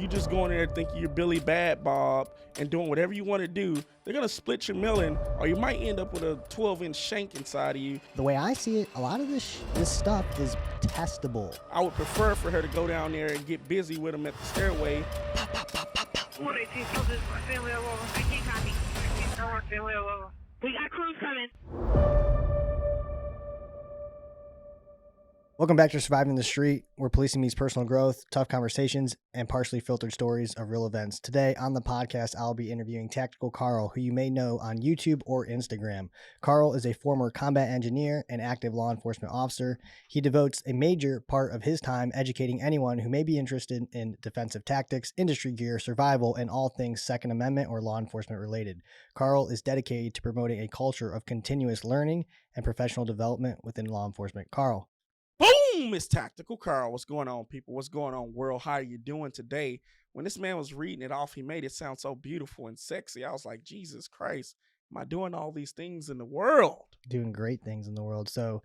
you just going in there thinking you're Billy Bad Bob and doing whatever you want to do, they're going to split your melon, or you might end up with a 12-inch shank inside of you. The way I see it, a lot of this stuff is testable. I would prefer for her to go down there and get busy with them at the stairway. Pop, pop, pop, pop, pop. 118, tell this my family hello. I can't copy. I can't want family hello. We got crews coming. Welcome back to Surviving the Street, where policing meets personal growth, tough conversations, and partially filtered stories of real events. Today on the podcast, I'll be interviewing Tactical Karl, who you may know on YouTube or Instagram. Karl is a former combat engineer and active law enforcement officer. He devotes a major part of his time educating anyone who may be interested in defensive tactics, industry gear, survival, and all things Second Amendment or law enforcement related. Karl is dedicated to promoting a culture of continuous learning and professional development within law enforcement. Karl. Boom! It's Tactical Karl. What's going on, people? What's going on, world? How are you doing today? When this man was reading it off, he made it sound so beautiful and sexy. I was like, Jesus Christ, am I doing all these things in the world? Doing great things in the world. So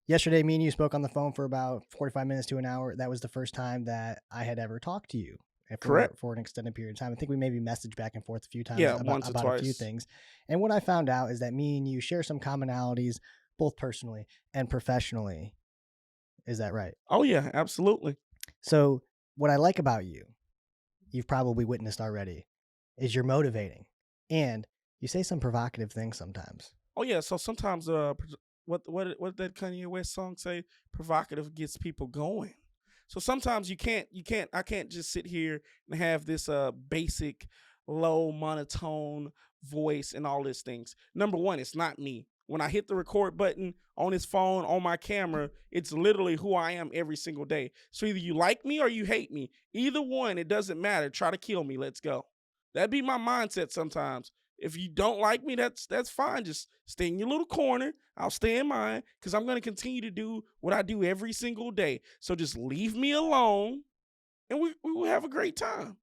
yesterday, me and you spoke on the phone for about 45 minutes to an hour. That was the first time that I had ever talked to you. Correct. For an extended period of time. I think we maybe messaged back and forth a few times once or about twice. a few things. And what I found out is that me and you share some commonalities, both personally and professionally. Is that right? Oh, yeah, absolutely. So what I like about you, you've probably witnessed already, is you're motivating. And you say some provocative things sometimes. Oh, yeah. So sometimes what did that Kanye West song say? Provocative gets people going. So sometimes I can't just sit here and have this basic, low, monotone voice and all these things. Number one, it's not me. When I hit the record button on his phone, on my camera, it's literally who I am every single day. So either you like me or you hate me. Either one, it doesn't matter. Try to kill me. Let's go. That'd be my mindset sometimes. If you don't like me, that's fine. Just stay in your little corner. I'll stay in mine because I'm going to continue to do what I do every single day. So just leave me alone and we will have a great time.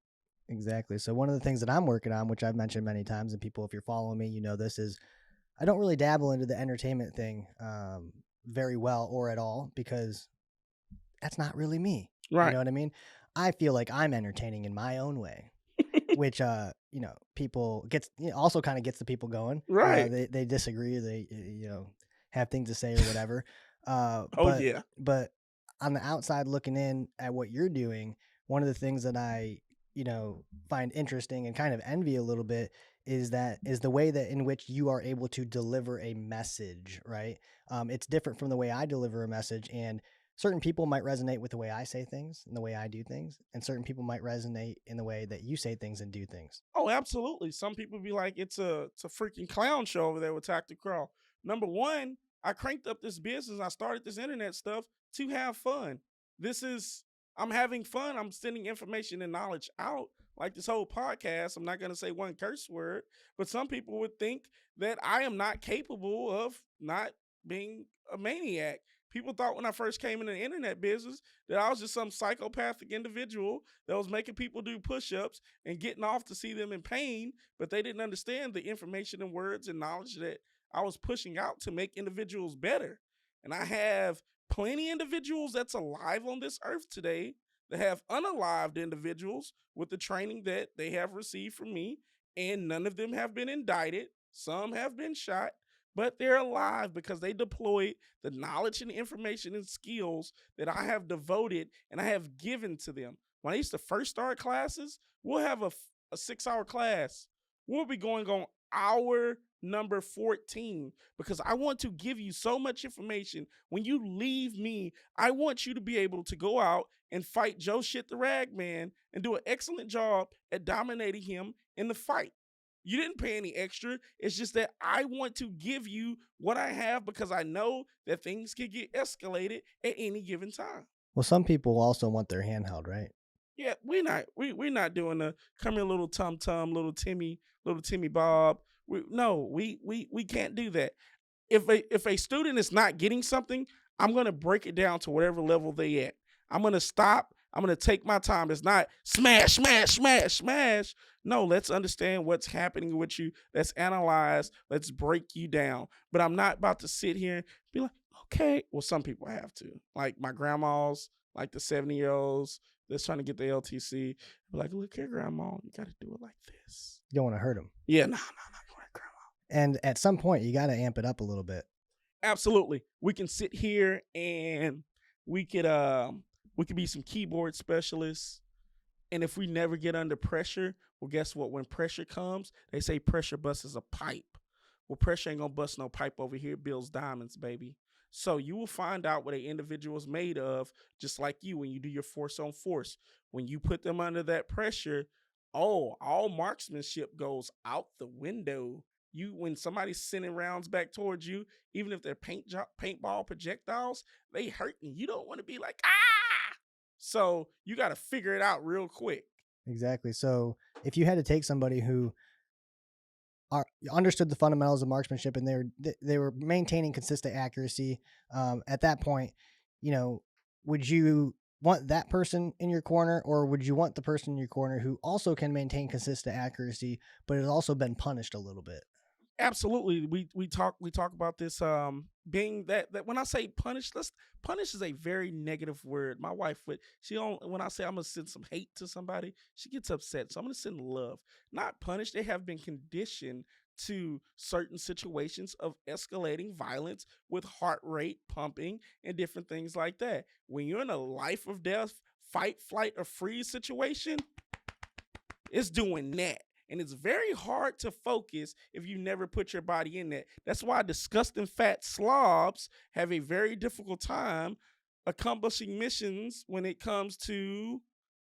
Exactly. So one of the things that I'm working on, which I've mentioned many times, and people, if you're following me, you know this, is I don't really dabble into the entertainment thing very well or at all because that's not really me. Right. You know what I mean? I feel like I'm entertaining in my own way, which, people also kind of gets the people going. Right. They disagree. They, have things to say or whatever. But on the outside looking in at what you're doing, one of the things that I, find interesting and kind of envy a little bit is the way that in which you are able to deliver a message, right? It's different from the way I deliver a message, and certain people might resonate with the way I say things and the way I do things, and certain people might resonate in the way that you say things and do things. Oh, absolutely. Some people be like, it's a freaking clown show over there with Tactical Karl. Number one, I cranked up this business. I started this internet stuff to have fun. I'm having fun. I'm sending information and knowledge out. Like this whole podcast, I'm not going to say one curse word, but some people would think that I am not capable of not being a maniac. People thought when I first came into the internet business that I was just some psychopathic individual that was making people do push-ups and getting off to see them in pain, but they didn't understand the information and words and knowledge that I was pushing out to make individuals better. And I have plenty of individuals that's alive on this earth today that have unalived individuals with the training that they have received from me, and none of them have been indicted. Some have been shot, but they're alive because they deployed the knowledge and information and skills that I have devoted and I have given to them. When I used to first start classes, we'll have a 6-hour class. We'll be going on hour number 14 because I want to give you so much information. When you leave me, I want you to be able to go out and fight Joe Shit the Rag Man and do an excellent job at dominating him in the fight. You didn't pay any extra. It's just that I want to give you what I have because I know that things can get escalated at any given time. Well, some people also want their handheld, right? Yeah, we're not doing the come here, little Tum, little Timmy Bob. We can't do that. If a student is not getting something, I'm gonna break it down to whatever level they at. I'm gonna stop. I'm gonna take my time. It's not smash, smash, smash, smash. No, let's understand what's happening with you. Let's analyze. Let's break you down. But I'm not about to sit here and be like, okay. Well, some people have to. Like my grandmas, like the 70-year-olds, that's trying to get the LTC. Be like, look here, grandma, you got to do it like this. You don't want to hurt them. Yeah, no, grandma. And at some point, you got to amp it up a little bit. Absolutely. We can sit here and we could be some keyboard specialists. And if we never get under pressure, well, guess what? When pressure comes, they say pressure busts a pipe. Well, pressure ain't gonna bust no pipe over here. It builds diamonds, baby. So you will find out what an individual is made of, just like you when you do your force on force. When you put them under that pressure, all marksmanship goes out the window. When somebody's sending rounds back towards you, even if they're paintball projectiles, they hurting. You don't want to be like, ah! So you got to figure it out real quick. Exactly. So if you had to take somebody who understood the fundamentals of marksmanship and they were maintaining consistent accuracy, at that point, would you want that person in your corner, or would you want the person in your corner who also can maintain consistent accuracy but has also been punished a little bit? Absolutely. We talk about this being that when I say punish is a very negative word. My wife when I say I'm gonna send some hate to somebody, she gets upset. So I'm gonna send love, not punish. They have been conditioned to certain situations of escalating violence with heart rate pumping and different things like that. When you're in a life or death, fight, flight, or freeze situation, it's doing that. And it's very hard to focus if you never put your body in that. That's why disgusting fat slobs have a very difficult time accomplishing missions when it comes to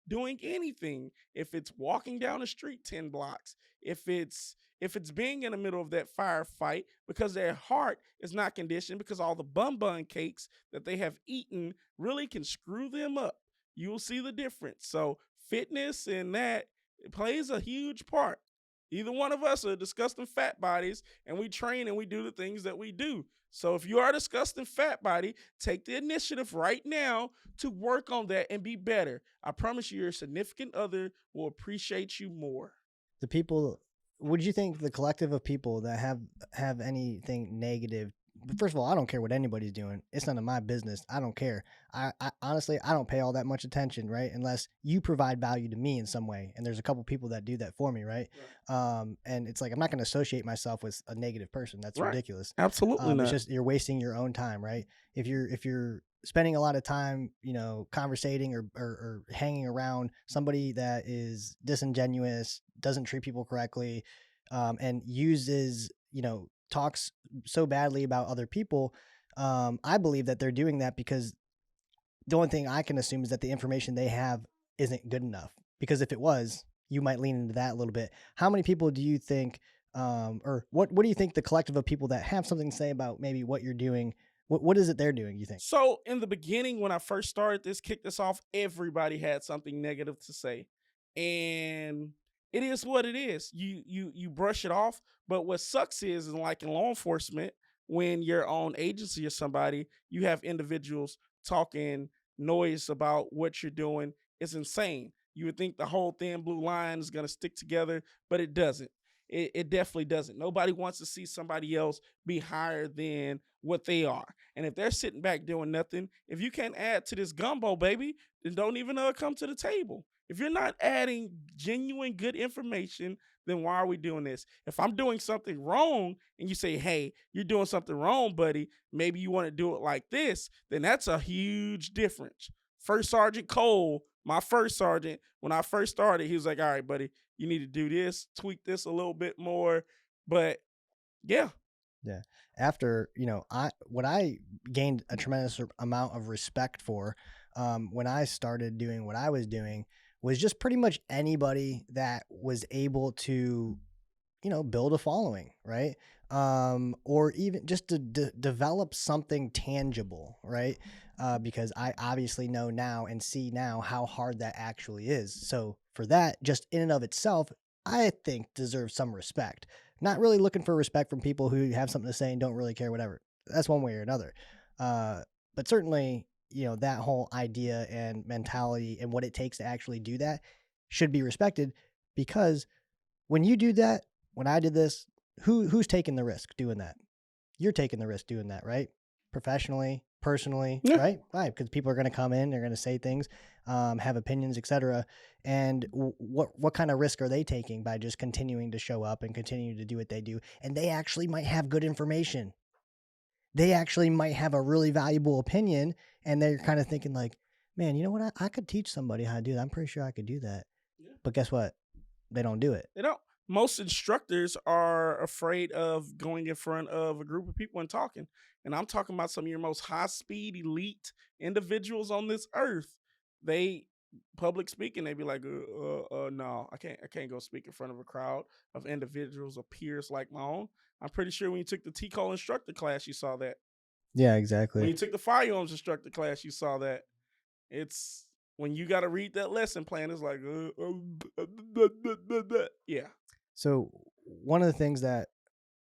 doing anything. If it's walking down the street 10 blocks, if it's being in the middle of that firefight, because their heart is not conditioned, because all the bun cakes that they have eaten really can screw them up. You'll see the difference. So fitness and that, it plays a huge part. Either one of us are disgusting fat bodies, and we train and we do the things that we do. So if you are a disgusting fat body, take the initiative right now to work on that and be better. I promise you, your significant other will appreciate you more. The people, would you think the collective of people that have anything negative? First of all, I don't care what anybody's doing. It's none of my business. I don't care. I honestly, I don't pay all that much attention, right? Unless you provide value to me in some way. And there's a couple people that do that for me, right? And it's like, I'm not going to associate myself with a negative person. That's ridiculous. Absolutely not. It's just, you're wasting your own time, right? If you're spending a lot of time, conversating or hanging around somebody that is disingenuous, doesn't treat people correctly, and uses, talks so badly about other people, I believe that they're doing that because the only thing I can assume is that the information they have isn't good enough. Because if it was, you might lean into that a little bit. How many people do you think, or what do you think the collective of people that have something to say about maybe what you're doing, what is it they're doing, you think? So in the beginning, when I first started this, kicked this off, everybody had something negative to say. And it is what it is. You brush it off. But what sucks is like in law enforcement, when you're on agency or somebody, you have individuals talking noise about what you're doing. It's insane. You would think the whole thin blue line is going to stick together, but it doesn't. It definitely doesn't. Nobody wants to see somebody else be higher than what they are. And if they're sitting back doing nothing, if you can't add to this gumbo, baby, then don't even come to the table. If you're not adding genuine good information, then why are we doing this? If I'm doing something wrong and you say, hey, you're doing something wrong, buddy, maybe you want to do it like this, then that's a huge difference. First Sergeant Cole, my first sergeant, when I first started, he was like, all right, buddy, you need to do this, tweak this a little bit more. But yeah. Yeah. After, what I gained a tremendous amount of respect for when I started doing what I was doing was just pretty much anybody that was able to, build a following, right? Or even just to develop something tangible, right? Because I obviously know now and see now how hard that actually is. So for that, just in and of itself, I think deserves some respect. Not really looking for respect from people who have something to say and don't really care, whatever. That's one way or another. But certainly, that whole idea and mentality and what it takes to actually do that should be respected, because when you do that, when I did this, who's taking the risk doing that? You're taking the risk doing that, right? Professionally, personally, Yeah. right? Right, because people are going to come in, they're going to say things, have opinions, etc. And what kind of risk are they taking by just continuing to show up and continue to do what they do? And they actually might have good information. They actually might have a really valuable opinion, and they're kind of thinking like, man, you know what? I could teach somebody how to do that. I'm pretty sure I could do that. Yeah. But guess what? They don't do it. They don't. Most instructors are afraid of going in front of a group of people and talking. And I'm talking about some of your most high speed, elite individuals on this earth. They public speaking, they be like, no, I can't go speak in front of a crowd of individuals or peers like my own. I'm pretty sure when you took the TCOL instructor class, you saw that. Yeah, When exactly. you took the firearms instructor class, you saw that. It's when you got to read that lesson plan, it's like, yeah. So one of the things that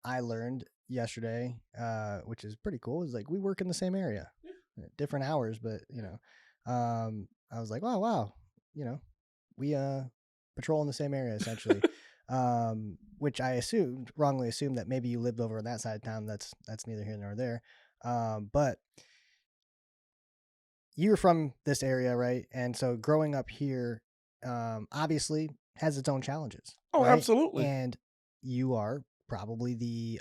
I learned yesterday, which is pretty cool, is like we work in the same area, different hours, but I was like, wow, you know, we patrol in the same area essentially. Which I wrongly assumed that maybe you lived over on that side of town. That's neither here nor there. But you're from this area, right? And so growing up here, obviously has its own challenges, Oh, right? absolutely. And you are probably the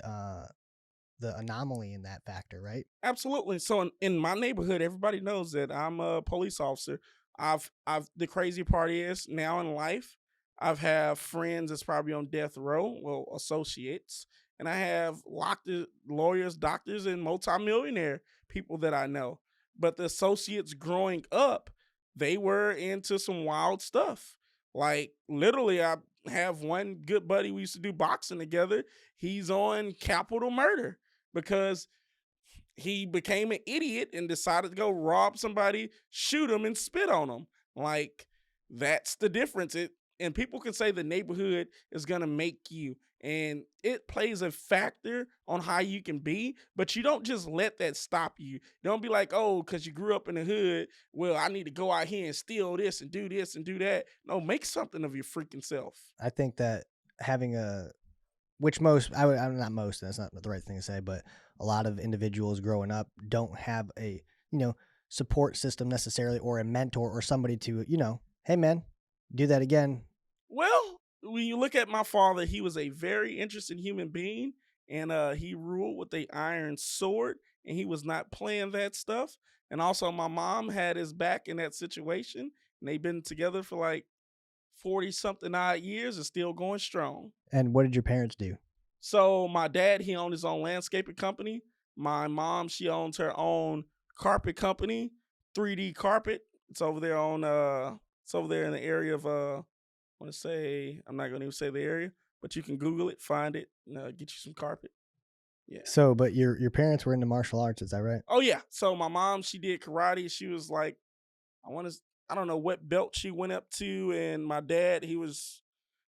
anomaly in that factor, right? Absolutely. So in my neighborhood, everybody knows that I'm a police officer. I've the crazy part is now in life, I've have friends that's probably on death row, well, associates, and I have locked lawyers, doctors, and multimillionaire people that I know. But the associates growing up, they were into some wild stuff. Like literally, I have one good buddy. We used to do boxing together. He's on capital murder because he became an idiot and decided to go rob somebody, shoot him, and spit on him. Like that's the difference. And people can say the neighborhood is gonna make you, and it plays a factor on how you can be. But you don't just let that stop you. Don't be like, oh, because you grew up in the hood. Well, I need to go out here and steal this and do that. No, make something of your freaking self. I think that having which most, I'm not most, that's not the right thing to say, but a lot of individuals growing up don't have a, support system necessarily, or a mentor or somebody to, hey man, do that again. Well, when you look at my father, he was a very interesting human being, and he ruled with a iron sword, and he was not playing that stuff. And also, my mom had his back in that situation, and they've been together for like 40 something odd years and still going strong. And what did your parents do? So my dad, he owned his own landscaping company. My mom, she owns her own carpet company, 3D Carpet. It's over there it's over there in the area of I want to say, I'm not going to even say the area, but you can Google it, find it, and get you some carpet. Yeah. So, but your parents were into martial arts, is that right? Oh yeah. So my mom, she did karate. She was like, I don't know what belt she went up to, and my dad, he was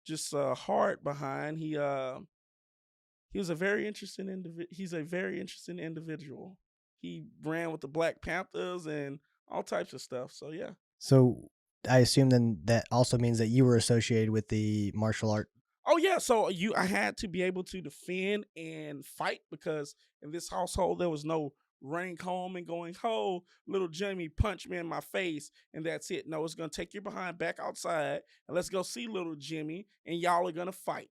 just hard behind. He was a very interesting individual. He's a very interesting individual. He ran with the Black Panthers and all types of stuff. So yeah. So I assume then that also means that you were associated with the martial art. Oh yeah. So I had to be able to defend and fight because in this household there was no running home and going, "Oh, little Jimmy, punch me in my face," and that's it. No, it's gonna take your behind back outside and let's go see little Jimmy, and y'all are gonna fight.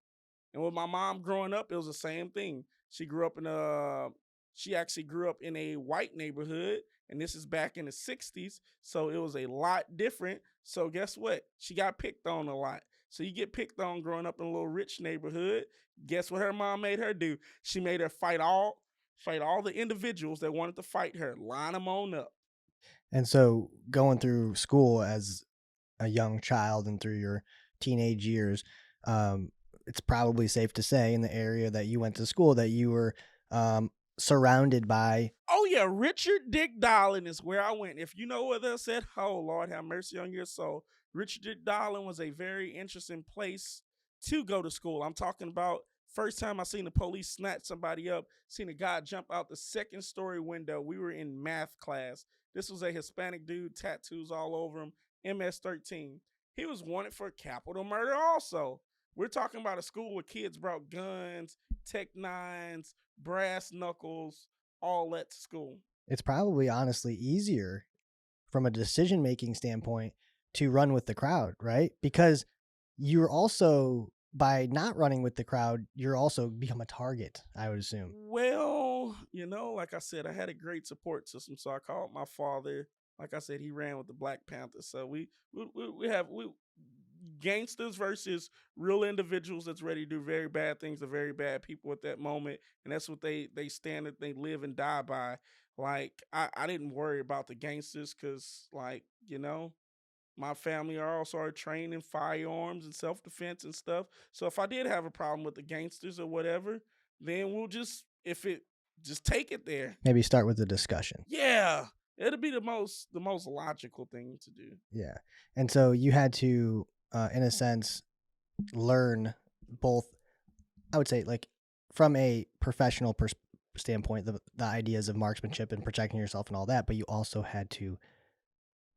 And with my mom growing up, it was the same thing. She actually grew up in a white neighborhood, and this is back in the 60s, so it was a lot different. So guess what? She got picked on a lot. So you get picked on growing up in a little rich neighborhood. Guess what her mom made her do? She made her fight all the individuals that wanted to fight her, line them on up. And so going through school as a young child and through your teenage years, it's probably safe to say in the area that you went to school that you were surrounded by. Oh yeah, Richard Dick Darling is where I went. If you know where they said, oh Lord, have mercy on your soul. Richard Dick Darling was a very interesting place to go to school. I'm talking about first time I seen the police snatch somebody up, seen a guy jump out the second story window. We were in math class. This was a Hispanic dude, tattoos all over him, MS-13. He was wanted for capital murder also. We're talking about a school where kids brought guns, Tech 9s, brass knuckles, all that to school. it's probably honestly easier from a decision making standpoint to run with the crowd, right? Because you're also, by not running with the crowd, you're also become a target, I would assume. Well, like I said, I had a great support system, so I called my father. Like I said, he ran with the Black Panthers, so we gangsters versus real individuals that's ready to do very bad things to very bad people at that moment, and that's what they stand that they live and die by. Like I didn't worry about the gangsters because my family are also trained in firearms and self defense and stuff. So if I did have a problem with the gangsters or whatever, then we'll just if it just take it there. Maybe start with the discussion. Yeah, it'll be the most logical thing to do. Yeah. And so you had to, in a sense, learn both, I would say, like from a professional standpoint, the ideas of marksmanship and protecting yourself and all that, but you also had to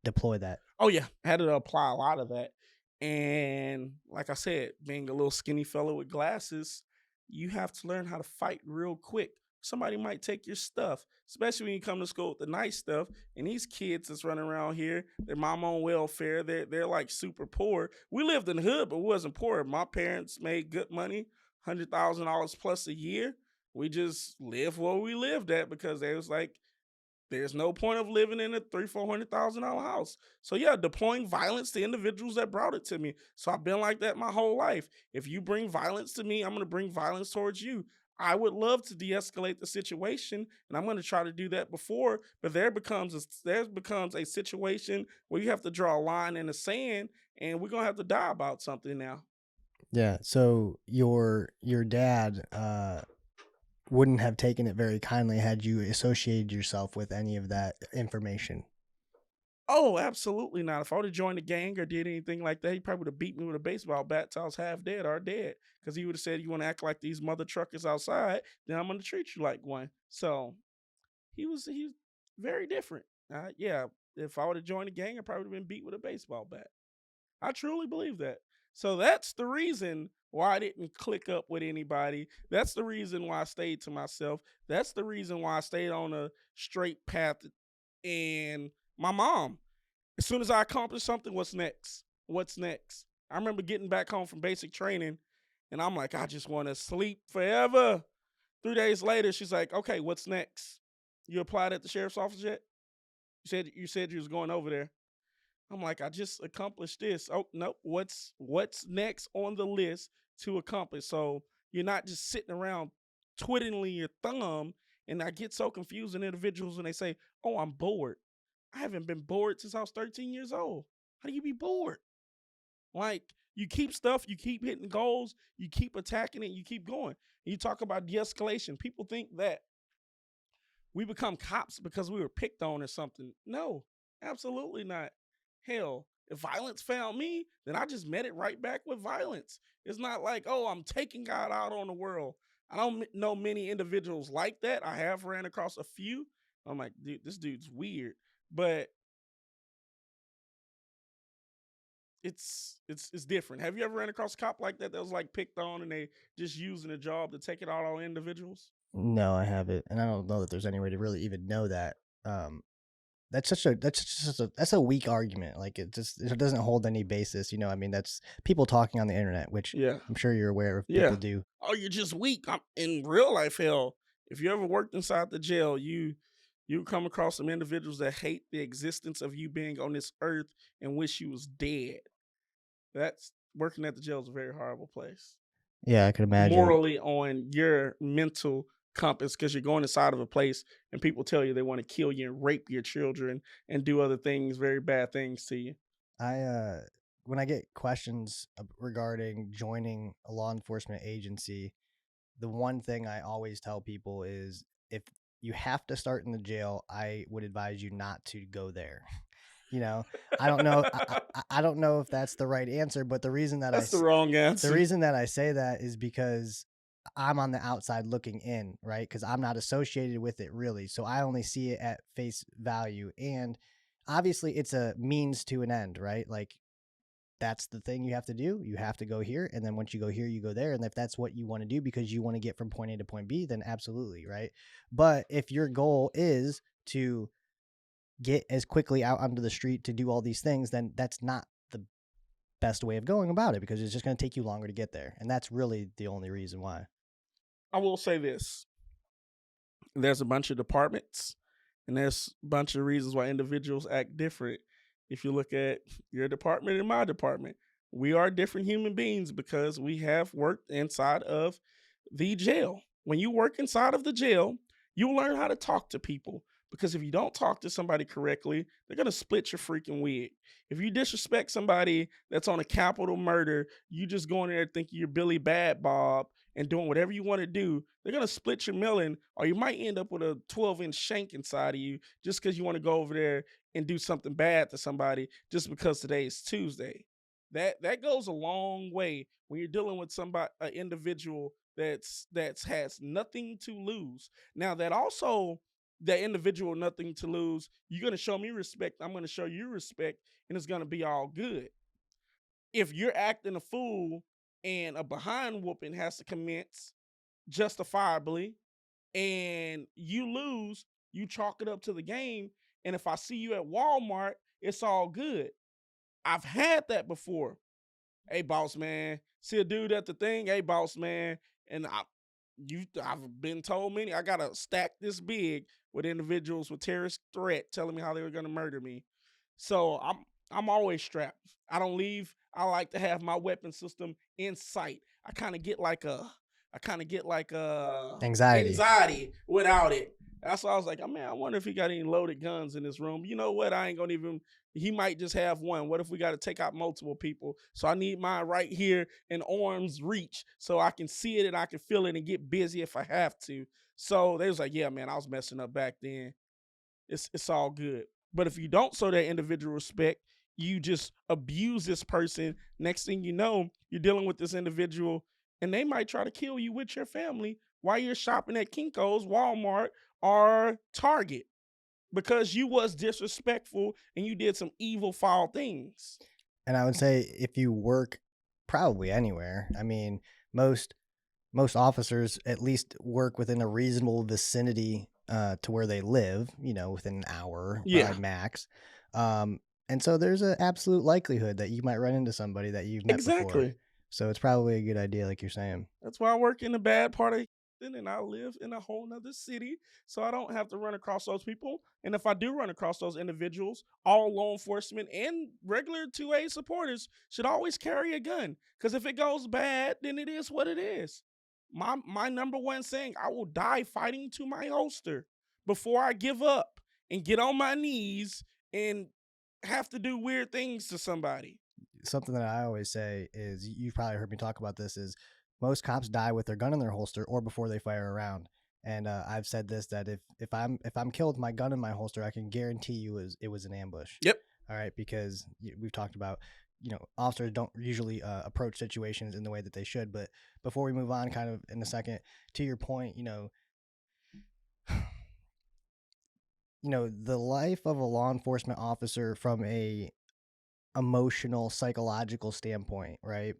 deploy that. Oh yeah, had to apply a lot of that. And like I said, being a little skinny fellow with glasses, you have to learn how to fight real quick. Somebody might take your stuff, especially when you come to school with the nice stuff. And these kids that's running around here, their mom on welfare, they're like super poor. We lived in the hood, but we wasn't poor. My parents made good money, $100,000 plus a year. We just lived where we lived at because they was like, there's no point of living in a $300,000-$400,000 house. So yeah, deploying violence to individuals that brought it to me. So I've been like that my whole life. If you bring violence to me, I'm going to bring violence towards you. I would love to de-escalate the situation, and I'm going to try to do that before. But there becomes a situation where you have to draw a line in the sand, and we're going to have to die about something now. Yeah. So your dad wouldn't have taken it very kindly had you associated yourself with any of that information. Oh, absolutely not. If I would have joined a gang or did anything like that, he probably would have beat me with a baseball bat till I was half dead or dead. Because he would have said, "You want to act like these mother truckers outside, then I'm going to treat you like one." So he's very different. Yeah, if I would have joined a gang, I probably would have been beat with a baseball bat. I truly believe that. So that's the reason why I didn't click up with anybody. That's the reason why I stayed to myself. That's the reason why I stayed on a straight path. And my mom, as soon as I accomplish something, what's next? What's next? I remember getting back home from basic training and I'm like, I just want to sleep forever. 3 days later, she's like, okay, what's next? You applied at the sheriff's office yet? You said you was going over there. I'm like, I just accomplished this. Oh, nope. What's next on the list to accomplish? So you're not just sitting around twiddling your thumb. And I get so confused in individuals when they say, oh, I'm bored. I haven't been bored since I was 13 years old. How do you be bored? Like, you keep stuff, you keep hitting goals, you keep attacking it, you keep going. And you talk about de-escalation. People think that we become cops because we were picked on or something. No, absolutely not. Hell, if violence found me, then I just met it right back with violence. It's not like, oh, I'm taking God out on the world. I don't know many individuals like that. I have ran across a few. I'm like, dude, this dude's weird. But it's different. Have you ever ran across a cop like that was like picked on and they just using a job to take it out on individuals? No, I haven't, and I don't know that there's any way to really even know that. Um, that's a weak argument. Like it doesn't hold any basis. I mean, that's people talking on the internet, which Yeah. I'm sure you're aware of. Yeah. People do. Oh, you're just weak. In real life, hell, if you ever worked inside the jail, you come across some individuals that hate the existence of you being on this earth and wish you was dead. That's working at the jail is a very horrible place. Yeah, I could imagine. Morally on your mental compass because you're going inside of a place and people tell you they want to kill you and rape your children and do other things, very bad things to you. When I get questions regarding joining a law enforcement agency, the one thing I always tell people is if you have to start in the jail, I would advise you not to go there. I don't know. I don't know if that's the right answer, but the reason that That's the wrong answer. the reason that I say that is because I'm on the outside looking in, right? Because I'm not associated with it really, so I only see it at face value, and obviously it's a means to an end, right? Like that's the thing you have to do. You have to go here. And then once you go here, you go there. And if that's what you want to do because you want to get from point A to point B, then absolutely, right? But if your goal is to get as quickly out onto the street to do all these things, then that's not the best way of going about it, because it's just going to take you longer to get there. And that's really the only reason why. I will say this. There's a bunch of departments and there's a bunch of reasons why individuals act different. If you look at your department and my department, we are different human beings because we have worked inside of the jail. When you work inside of the jail, you learn how to talk to people, because if you don't talk to somebody correctly, they're going to split your freaking wig. If you disrespect somebody that's on a capital murder, you just go in there thinking you're Billy Bad Bob and doing whatever you want to do, they're going to split your melon, or you might end up with a 12-inch shank inside of you just because you want to go over there and do something bad to somebody just because today is Tuesday. That goes a long way when you're dealing with somebody, an individual that's has nothing to lose. Now that individual nothing to lose, you're going to show me respect, I'm going to show you respect, and it's going to be all good. If you're acting a fool and a behind whooping has to commence justifiably and you lose, you chalk it up to the game. And if I see you at Walmart, it's all good. I've had that before. Hey, boss man, see a dude at the thing. Hey, boss man, and I've been told many. I got a stack this big with individuals with terrorist threat telling me how they were going to murder me. So I'm always strapped. I don't leave. I like to have my weapon system in sight. I kind of get like anxiety without it. That's why I was like, oh man, I wonder if he got any loaded guns in this room. You know what? I ain't gonna even. He might just have one. What if we got to take out multiple people? So I need mine right here in arm's reach so I can see it and I can feel it and get busy if I have to. So they was like, yeah, man, I was messing up back then. It's all good. But if you don't show that individual respect, you just abuse this person. Next thing you know, you're dealing with this individual and they might try to kill you with your family while you're shopping at Kinko's, Walmart, or Target because you was disrespectful and you did some evil, foul things. And I would say if you work probably anywhere, I mean, most officers at least work within a reasonable vicinity to where they live, within an hour by max. And so there's an absolute likelihood that you might run into somebody that you've met before. So it's probably a good idea, like you're saying. That's why I work in the bad part of Houston and I live in a whole nother city, so I don't have to run across those people. And if I do run across those individuals, all law enforcement and regular 2A supporters should always carry a gun, because if it goes bad, then it is what it is. My number one saying, I will die fighting to my holster before I give up and get on my knees and have to do weird things to somebody. Something that I always say is, you've probably heard me talk about this, is most cops die with their gun in their holster or before they fire a round. And I've said this, that if I'm killed with my gun in my holster, I can guarantee you it was an ambush. Yep. All right, because we've talked about, officers don't usually approach situations in the way that they should. But before we move on, kind of in a second, to your point, the life of a law enforcement officer from a emotional, psychological standpoint, right?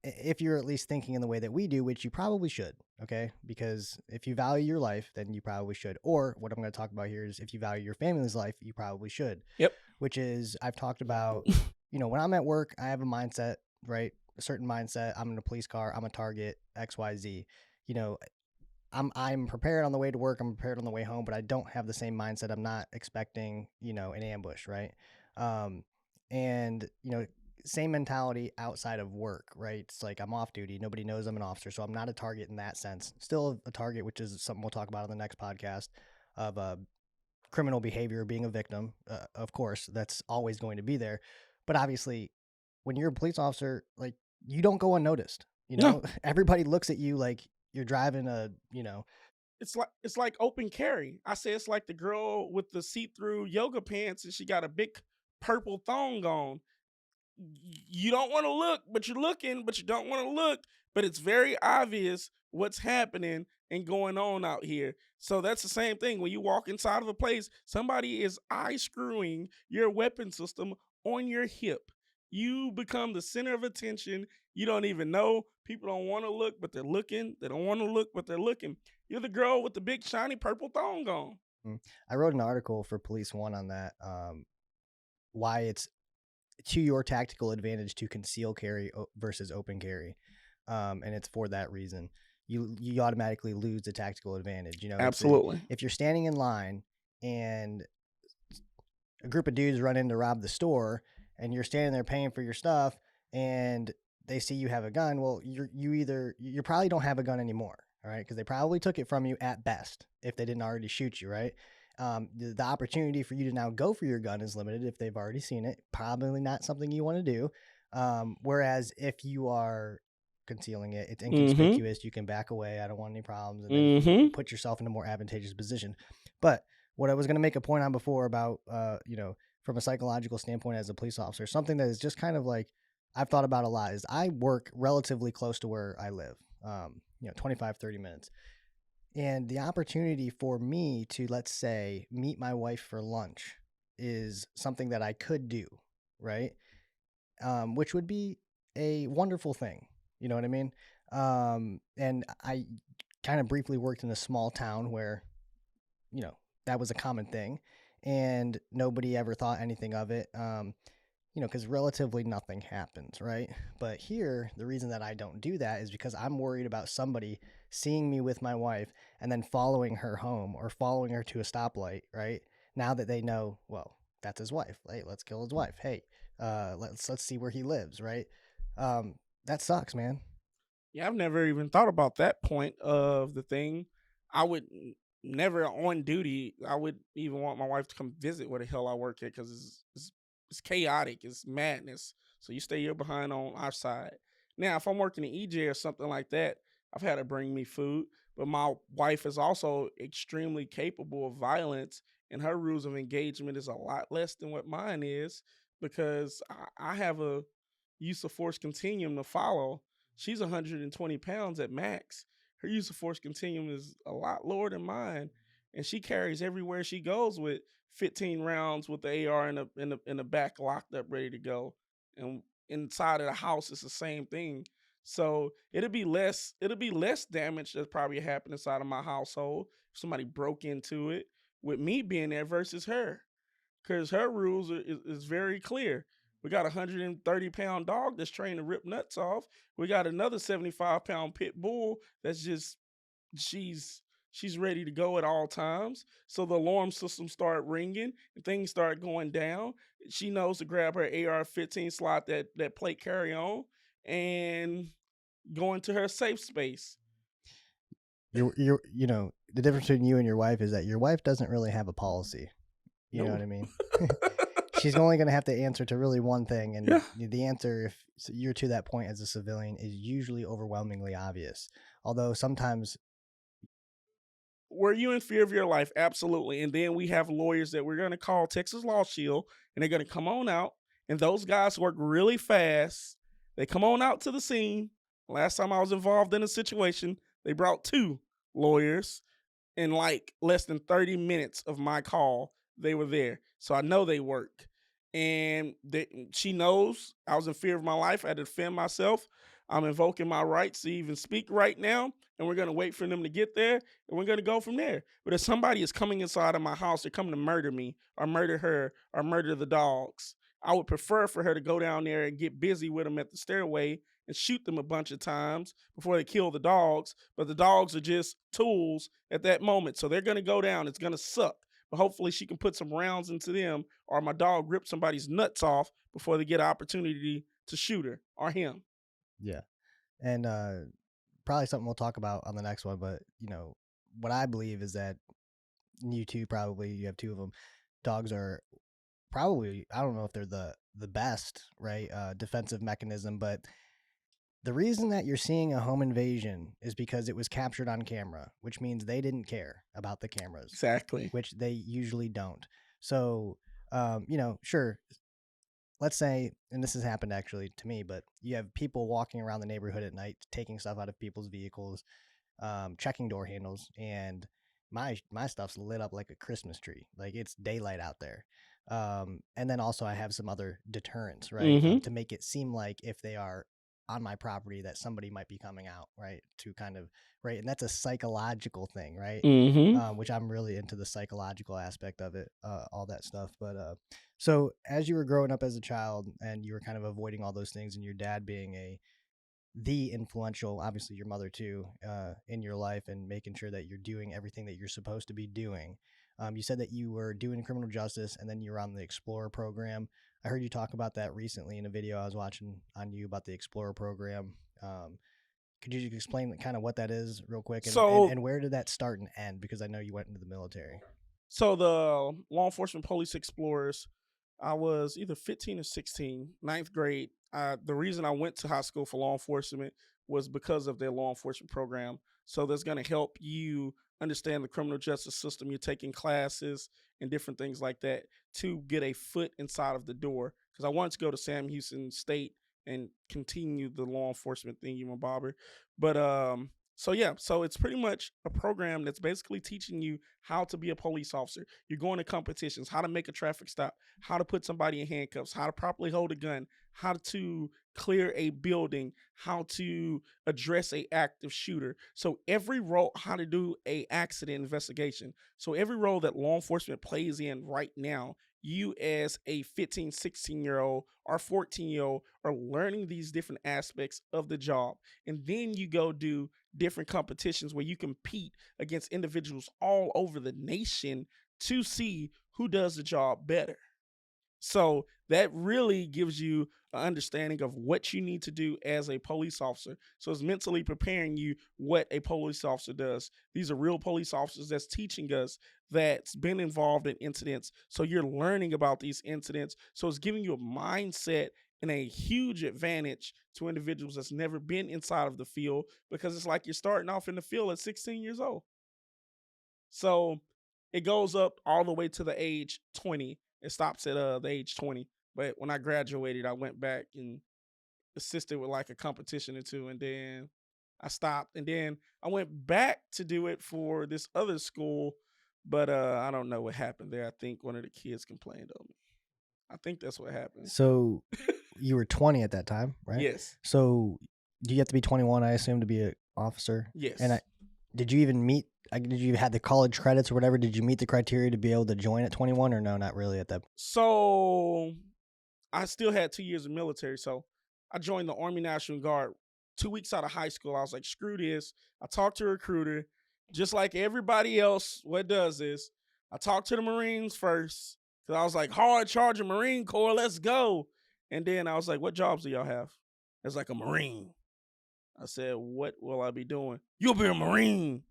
If you're at least thinking in the way that we do, which you probably should, okay? Because if you value your life, then you probably should. Or what I'm going to talk about here is, if you value your family's life, you probably should. Yep. Which is, I've talked about, when I'm at work, I have a mindset, right? A certain mindset. I'm in a police car. I'm a target, XYZ. I'm prepared on the way to work. I'm prepared on the way home, but I don't have the same mindset. I'm not expecting, an ambush, right? And same mentality outside of work, right? It's like, I'm off duty. Nobody knows I'm an officer, so I'm not a target in that sense. Still a target, which is something we'll talk about on the next podcast, of criminal behavior, being a victim. Of course, that's always going to be there. But obviously, when you're a police officer, like, you don't go unnoticed. No. Everybody looks at you like you're driving It's like open carry. I say it's like the girl with the see-through yoga pants and she got a big purple thong on. You don't want to look, but you're looking, but you don't want to look. But it's very obvious what's happening and going on out here. So that's the same thing. When you walk inside of a place, somebody is eye screwing your weapon system on your hip. You become the center of attention. You don't even know. People don't want to look, but they're looking. They don't want to look, but they're looking. You're the girl with the big shiny purple thong on. I wrote an article for Police One on that. Why it's to your tactical advantage to conceal carry versus open carry, and it's for that reason. You automatically lose the tactical advantage. You know, Absolutely. if you're standing in line and a group of dudes run in to rob the store, and you're standing there paying for your stuff, and they see you have a gun, well, you probably don't have a gun anymore, all right? Because they probably took it from you at best if they didn't already shoot you, right? The opportunity for you to now go for your gun is limited if they've already seen it. Probably not something you want to do. Whereas if you are concealing it, it's inconspicuous. You can back away. I don't want any problems, and then you put yourself in a more advantageous position. But what I was going to make a point on before about, from a psychological standpoint as a police officer, something that is just kind of like I've thought about a lot is I work relatively close to where I live, 25, 30 minutes. And the opportunity for me to, let's say, meet my wife for lunch is something that I could do, right? Which would be a wonderful thing. You know what I mean? And I kind of briefly worked in a small town where, that was a common thing, and nobody ever thought anything of it. Because relatively nothing happens, right? But here, the reason that I don't do that is because I'm worried about somebody seeing me with my wife and then following her home or following her to a stoplight, right? Now that they know, well, that's his wife. Hey, let's kill his wife. Hey, let's see where he lives, right? That sucks, man. Yeah, I've never even thought about that point of the thing. I would never on duty. I would even want my wife to come visit where the hell I work at because it's chaotic. It's madness. So you stay your behind on our side. Now, if I'm working in EJ or something like that, I've had her bring me food. But my wife is also extremely capable of violence, and her rules of engagement is a lot less than what mine is because I have a use of force continuum to follow. She's 120 pounds at max. Her use of force continuum is a lot lower than mine, and she carries everywhere she goes with 15 rounds with the AR in the back locked up, ready to go. And inside of the house, it's the same thing. So it'll be less damage that's probably happened inside of my household if somebody broke into it with me being there versus her, because her rules is very clear. We got a 130-pound dog that's trained to rip nuts off. We got another 75-pound pit bull that's just she's ready to go at all times. So the alarm system start ringing and things start going down. She knows to grab her AR-15 slot, that plate carry on, and go into her safe space. The difference between you and your wife is that your wife doesn't really have a policy. You know No. what I mean? She's only going to have to answer to really one thing. And Yeah. the answer, if you're to that point as a civilian, is usually overwhelmingly obvious. Although sometimes, Were you in fear of your life? Absolutely. And then we have lawyers that we're going to call Texas Law Shield, and they're going to come on out. And those guys work really fast. They come on out to the scene. Last time I was involved in a situation, they brought 2 lawyers in like less than 30 minutes of my call. They were there. So I know they work. And she knows I was in fear of my life. I had to defend myself. I'm invoking my rights to even speak right now. And we're going to wait for them to get there. And we're going to go from there. But if somebody is coming inside of my house, they're coming to murder me or murder her or murder the dogs, I would prefer for her to go down there and get busy with them at the stairway and shoot them a bunch of times before they kill the dogs. But the dogs are just tools at that moment. So they're going to go down. It's going to suck. But hopefully she can put some rounds into them, or my dog rip somebody's nuts off before they get an opportunity to shoot her or him. yeah. And probably something we'll talk about on the next one. But, what I believe is that you two, probably, you have 2 of them. Dogs are probably, I don't know if they're the best, right? Defensive mechanism, but the reason that you're seeing a home invasion is because it was captured on camera, which means they didn't care about the cameras. Exactly. Which they usually don't. So, sure, let's say, and this has happened actually to me, but you have people walking around the neighborhood at night, taking stuff out of people's vehicles, checking door handles, and my stuff's lit up like a Christmas tree. Like, it's daylight out there. And then also I have some other deterrents, right? Mm-hmm. To make it seem like if they are on my property that somebody might be coming out, right? To kind of, right. And that's a psychological thing, right? Mm-hmm. Which I'm really into the psychological aspect of it, all that stuff. But so as you were growing up as a child and you were kind of avoiding all those things and your dad being the influential, obviously your mother too, in your life and making sure that you're doing everything that you're supposed to be doing. You said that you were doing criminal justice and then you were on the Explorer program. I heard you talk about that recently in a video I was watching on you about the Explorer program. Could you explain kind of what that is real quick So and where did that start and end? Because I know you went into the military. So the law enforcement police explorers, I was either 15 or 16, ninth grade. The reason I went to high school for law enforcement was because of their law enforcement program. So that's going to help you understand the criminal justice system. You're taking classes and different things like that to get a foot inside of the door. Because I wanted to go to Sam Houston State and continue the law enforcement thing, even bobber. But so yeah, so it's pretty much a program that's basically teaching you how to be a police officer. You're going to competitions, how to make a traffic stop, how to put somebody in handcuffs, how to properly hold a gun, how to clear a building, how to address a active shooter. So every role, how to do a accident investigation. So every role that law enforcement plays in right now, you as a 15, 16-year-old or 14-year-old are learning these different aspects of the job. And then you go do different competitions where you compete against individuals all over the nation to see who does the job better. So that really gives you an understanding of what you need to do as a police officer. So it's mentally preparing you what a police officer does. These are real police officers that's teaching us that's been involved in incidents. So you're learning about these incidents. So it's giving you a mindset and a huge advantage to individuals that's never been inside of the field because it's like you're starting off in the field at 16 years old. So it goes up all the way to the age 20. It stops at the age 20. But when I graduated, I went back and assisted with like a competition or two, and then I stopped. And then I went back to do it for this other school, but I don't know what happened there. I think one of the kids complained on me. I think that's what happened. So you were 20 at that time, right? Yes. So do you have to be 21, I assume, to be an officer? Yes. And did you even meet, did you have the college credits or whatever? Did you meet the criteria to be able to join at 21 or no, not really at that point? So I still had 2 years of military. So I joined the Army National Guard 2 weeks out of high school. I was like, screw this. I talked to a recruiter. Just like everybody else, what does is I talked to the Marines first. Because I was like, hard charging Marine Corps, let's go. And then I was like, what jobs do y'all have? It's like a Marine. I said, what will I be doing? You'll be a Marine.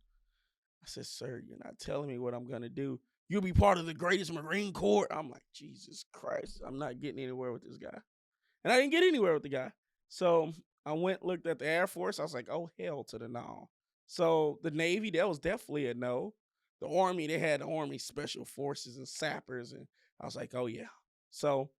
I said, sir, you're not telling me what I'm going to do. You'll be part of the greatest Marine Corps. I'm like, Jesus Christ, I'm not getting anywhere with this guy. And I didn't get anywhere with the guy. So I went, looked at the Air Force. I was like, oh, hell to the no. So the Navy, that was definitely a no. The Army, they had the Army Special Forces and sappers. And I was like, oh, yeah. So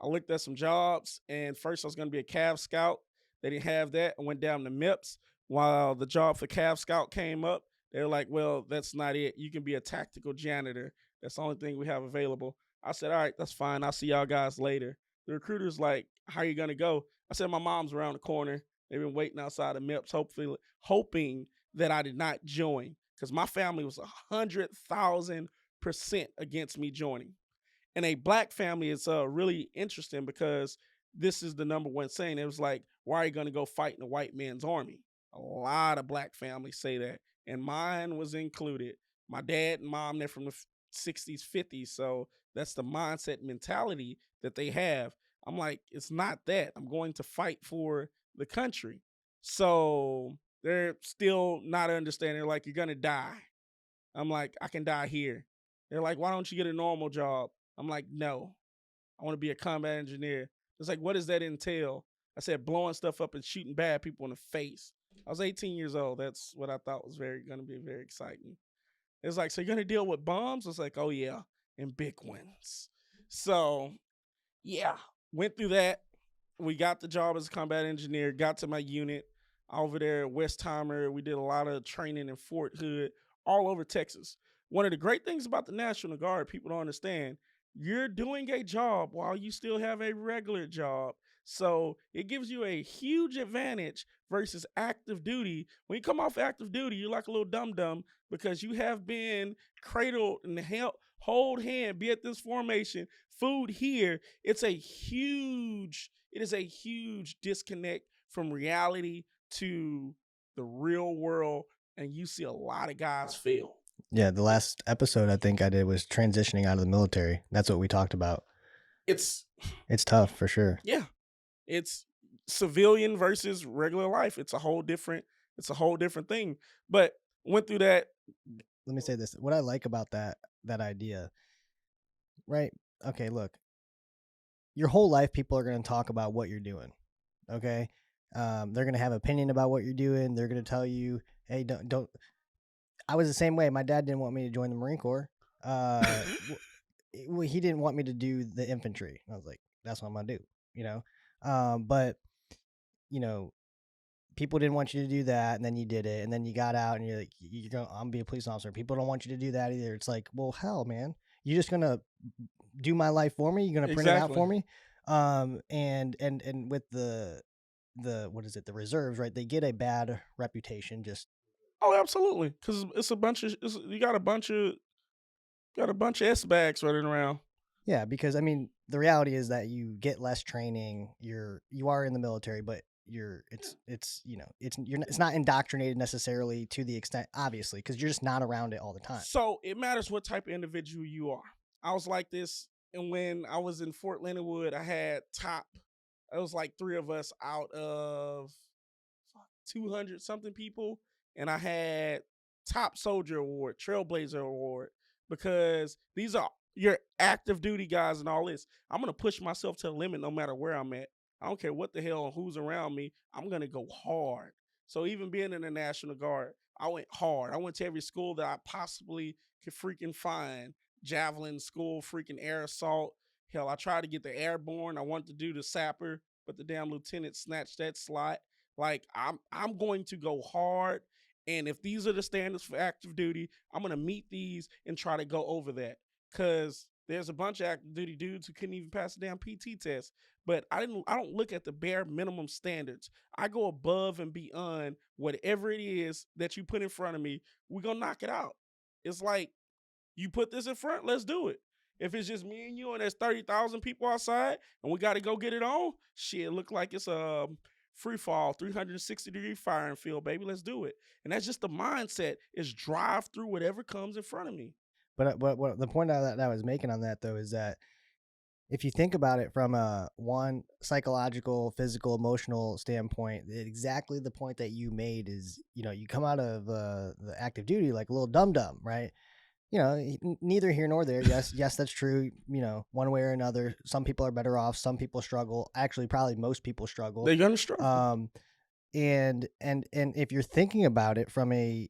I looked at some jobs. And first I was going to be a Cav Scout. They didn't have that. I went down to MIPS. While the job for Cav Scout came up, they were like, well, that's not it. You can be a tactical janitor. That's the only thing we have available. I said, all right, that's fine. I'll see y'all guys later. The recruiter's like, how are you going to go? I said, my mom's around the corner. They've been waiting outside of MIPS, hoping that I did not join because my family was 100,000% against me joining. And a black family is really interesting because this is the number one saying. It was like, why are you going to go fight in a white man's army? A lot of black families say that. And mine was included. My dad and mom, they're from the 60s, 50s. So that's the mindset mentality that they have. I'm like, it's not that. I'm going to fight for the country. So they're still not understanding. They're like, you're going to die. I'm like, I can die here. They're like, why don't you get a normal job? I'm like, no, I want to be a combat engineer. It's like, what does that entail? I said, blowing stuff up and shooting bad people in the face. I was 18 years old. That's what I thought was going to be very exciting. It's like, so you're going to deal with bombs? It's like, oh yeah, and big ones. So yeah, went through that. We got the job as a combat engineer, got to my unit over there at Westheimer. We did a lot of training in Fort Hood, all over Texas. One of the great things about the National Guard, people don't understand, you're doing a job while you still have a regular job. So it gives you a huge advantage versus active duty. When you come off active duty, you're like a little dum dum because you have been cradled and hold hand, be at this formation, food here. It is a huge disconnect from reality to the real world. And you see a lot of guys fail. Yeah, the last episode I think I did was transitioning out of the military. That's what we talked about. It's tough for sure. Yeah. It's civilian versus regular life. It's a whole different thing. But went through that. Let me say this. What I like about that idea, right? Okay, look. Your whole life people are going to talk about what you're doing. Okay? They're going to have opinion about what you're doing. They're going to tell you, "Hey, don't I was the same way. My dad didn't want me to join the Marine Corps. He didn't want me to do the infantry. I was like, that's what I'm going to do, you know? But, you know, people didn't want you to do that, and then you did it, and then you got out, and you're like, I'm going to be a police officer. People don't want you to do that either. It's like, well, hell, man. You're just going to do my life for me? You're going to print it out for me? And with the what is it, the reserves, right? They get a bad reputation just. Oh, absolutely, because it's a bunch of you got a bunch of S bags running around. Yeah, because I mean, the reality is that you get less training. You are in the military, but it's not indoctrinated necessarily to the extent, obviously, because you're just not around it all the time. So it matters what type of individual you are. I was like this, and when I was in Fort Leonard Wood, I had it was like 3 of us out of 200 something people. And I had top soldier award, trailblazer award, because these are your active duty guys and all this. I'm going to push myself to the limit no matter where I'm at. I don't care what the hell and who's around me. I'm going to go hard. So even being in the National Guard, I went hard. I went to every school that I possibly could freaking find. Javelin school, freaking air assault. Hell, I tried to get the airborne. I wanted to do the sapper, but the damn lieutenant snatched that slot. Like, I'm going to go hard. And if these are the standards for active duty, I'm going to meet these and try to go over that. Because there's a bunch of active duty dudes who couldn't even pass the damn PT test. But I don't look at the bare minimum standards. I go above and beyond whatever it is that you put in front of me. We're going to knock it out. It's like, you put this in front, let's do it. If it's just me and you and there's 30,000 people outside and we got to go get it on, shit, look like it's a free fall, 360-degree firing field, baby. Let's do it. And that's just the mindset, is drive through whatever comes in front of me. But what the point that I was making on that, though, is that if you think about it from a one psychological, physical, emotional standpoint, exactly the point that you made is, you come out of the active duty like a little dum-dum, right? Neither here nor there. Yes, that's true. One way or another, some people are better off. Some people struggle. Actually, probably most people struggle. They're gonna struggle. And if you're thinking about it from a,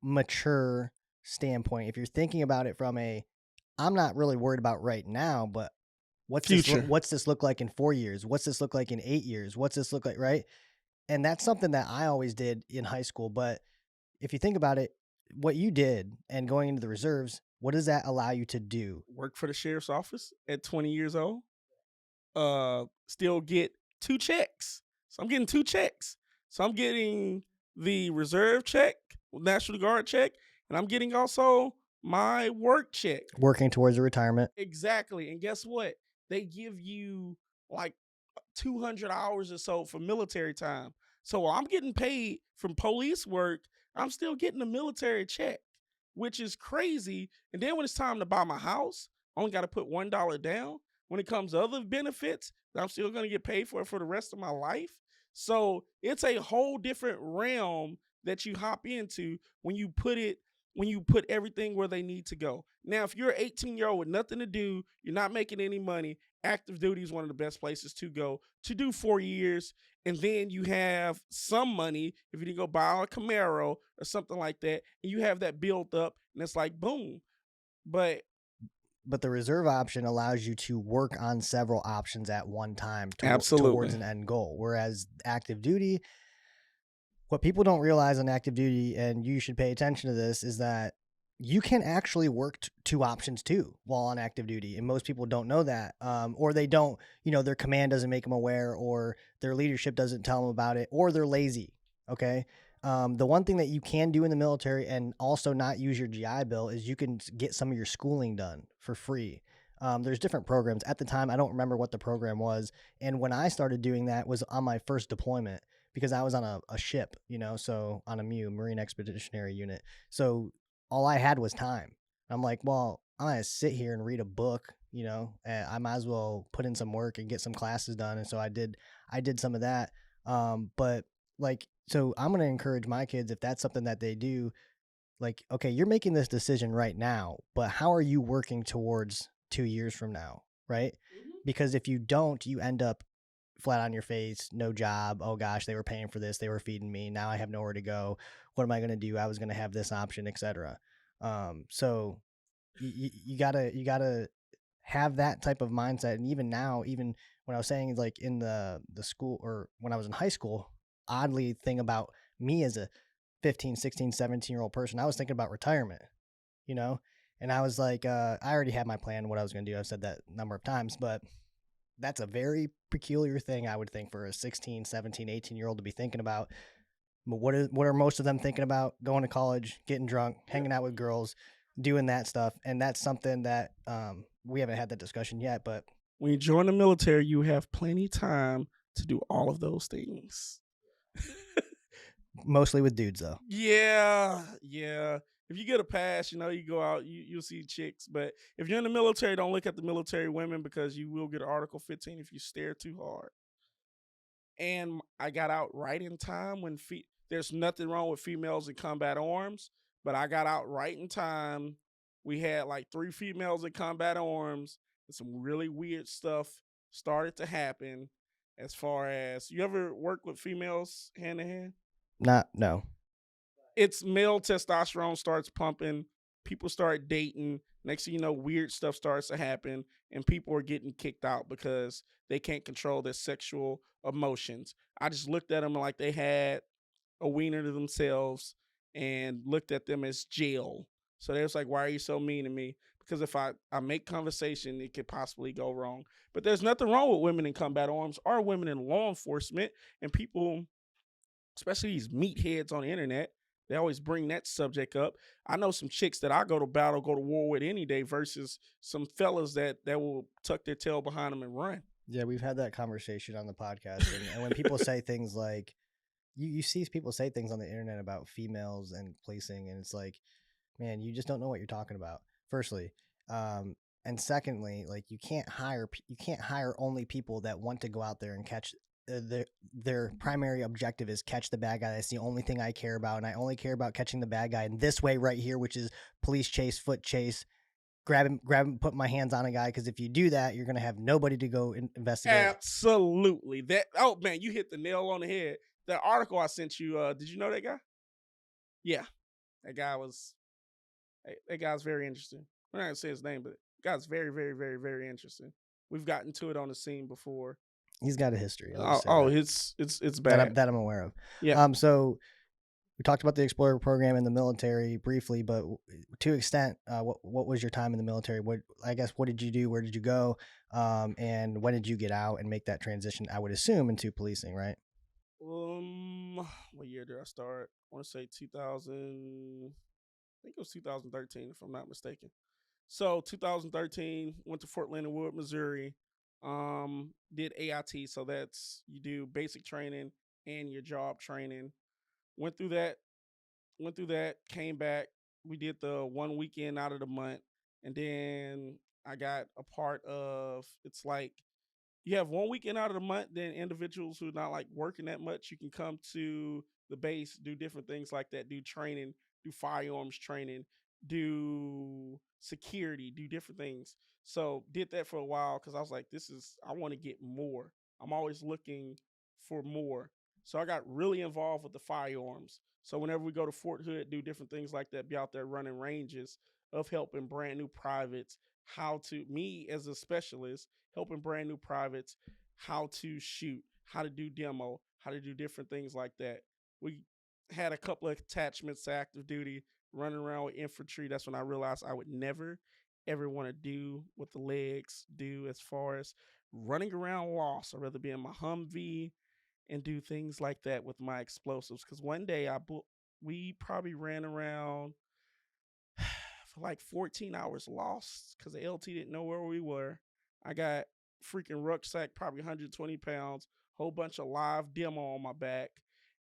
mature standpoint, if you're thinking about it from a, I'm not really worried about right now, but what's this look like in 4 years? What's this look like in 8 years? What's this look like, right? And that's something that I always did in high school. But if you think about it, what you did and going into the reserves, what does that allow you to do? Work for the sheriff's office at 20 years old. Still get 2 checks. So I'm getting 2 checks. So I'm getting the reserve check, National Guard check, and I'm getting also my work check. Working towards a retirement. Exactly. And guess what? They give you like 200 hours or so for military time. So while I'm getting paid from police work, I'm still getting a military check, which is crazy. And then when it's time to buy my house, I only got to put $1 down. When it comes to other benefits, I'm still going to get paid for it for the rest of my life. So it's a whole different realm that you hop into when you put everything where they need to go. Now, if you're an 18-year-old with nothing to do, you're not making any money, active duty is one of the best places to go to do 4 years. And then you have some money if you didn't go buy a Camaro or something like that, and you have that built up, and it's like, boom. But the reserve option allows you to work on several options at one time absolutely towards an end goal. Whereas active duty, what people don't realize on active duty, and you should pay attention to this, is that, you can actually work two options too while on active duty, and most people don't know that, or they don't. Their command doesn't make them aware, or their leadership doesn't tell them about it, or they're lazy. Okay. The one thing that you can do in the military and also not use your GI Bill is you can get some of your schooling done for free. There's different programs. At the time, I don't remember what the program was. And when I started doing that was on my first deployment because I was on a ship, so on a Marine Expeditionary Unit. So all I had was time. I'm like, well, I'm gonna sit here and read a book, and I might as well put in some work and get some classes done. And so I did some of that. But like, so I'm gonna encourage my kids, if that's something that they do, like, okay, you're making this decision right now, but how are you working towards 2 years from now, right? Because if you don't, you end up flat on your face, no job. Oh gosh, they were paying for this, they were feeding me. Now I have nowhere to go. What am I going to do? I was going to have this option, etc. So you gotta have that type of mindset. And even now, even when I was saying like in the school or when I was in high school, oddly thing about me as a 15, 16, 17-year-old person, I was thinking about retirement, you know? And I was like, I already had my plan, what I was going to do. I've said that a number of times, but that's a very peculiar thing, I would think, for a 16, 17, 18-year-old to be thinking about. But what are most of them thinking about? Going to college, getting drunk, hanging out with girls, doing that stuff. And that's something that we haven't had that discussion yet, but When you join the military, you have plenty time to do all of those things. mostly with dudes, though. Yeah. If you get a pass, you go out, you'll see chicks. But if you're in the military, don't look at the military women because you will get Article 15 if you stare too hard. And I got out right in time when there's nothing wrong with females in combat arms, but I got out right in time. We had like 3 females in combat arms, and some really weird stuff started to happen. As far as, you ever work with females hand in hand? No. It's male testosterone starts pumping, people start dating. Next thing you know, weird stuff starts to happen, and people are getting kicked out because they can't control their sexual emotions. I just looked at them like they had a wiener to themselves and looked at them as jail. So they was like, why are you so mean to me? Because if I make conversation, it could possibly go wrong. But there's nothing wrong with women in combat arms or women in law enforcement, and people, especially these meatheads on the internet, they always bring that subject up. I know some chicks that I go to battle, go to war with any day versus some fellas that will tuck their tail behind them and run. Yeah, we've had that conversation on the podcast. And when people say things like, you see people say things on the internet about females and policing, and it's like, man, you just don't know what you're talking about. Firstly, and secondly, like you can't hire only people that want to go out there and catch. Their primary objective is catch the bad guy. That's the only thing I care about, and I only care about catching the bad guy in this way right here, which is police chase, foot chase, grab him, put my hands on a guy. Because if you do that, you're gonna have nobody to go investigate. Absolutely. Oh man, you hit the nail on the head. That article I sent you, did you know that guy? Yeah, that guy's very interesting. I'm not gonna say his name, but the guy's very, very, very, very interesting. We've gotten to it on the scene before. He's got a history. It's bad. That I'm aware of. Yeah. So we talked about the Explorer program in the military briefly, but to extent, what was your time in the military? What did you do? Where did you go? And when did you get out and make that transition? I would assume into policing, right? What year did I start? I want to say 2000. I think it was 2013, if I'm not mistaken. So 2013, went to Fort Leonard Wood, Missouri. Did AIT, so that's, you do basic training and your job training. Went through that, came back. We did the 1 weekend out of the month, and then I got a part of, it's like, you have 1 weekend out of the month, then individuals who are not like working that much, you can come to the base, do different things like that, do training, do firearms training, do security, do different things. So did that for a while because I was like, I want to get more. I'm always looking for more. So I got really involved with the firearms. So whenever we go to Fort Hood, do different things like that, be out there running ranges of helping brand new privates, me as a specialist, helping brand new privates how to shoot, how to do demo, how to do different things like that. We had a couple of attachments to active duty running around with infantry. That's when I realized I would never ever want to do what the legs do as far as running around lost. I'd rather be in my Humvee and do things like that with my explosives. Because one day we probably ran around for like 14 hours lost because the LT didn't know where we were. I got freaking rucksack, probably 120 pounds, whole bunch of live demo on my back,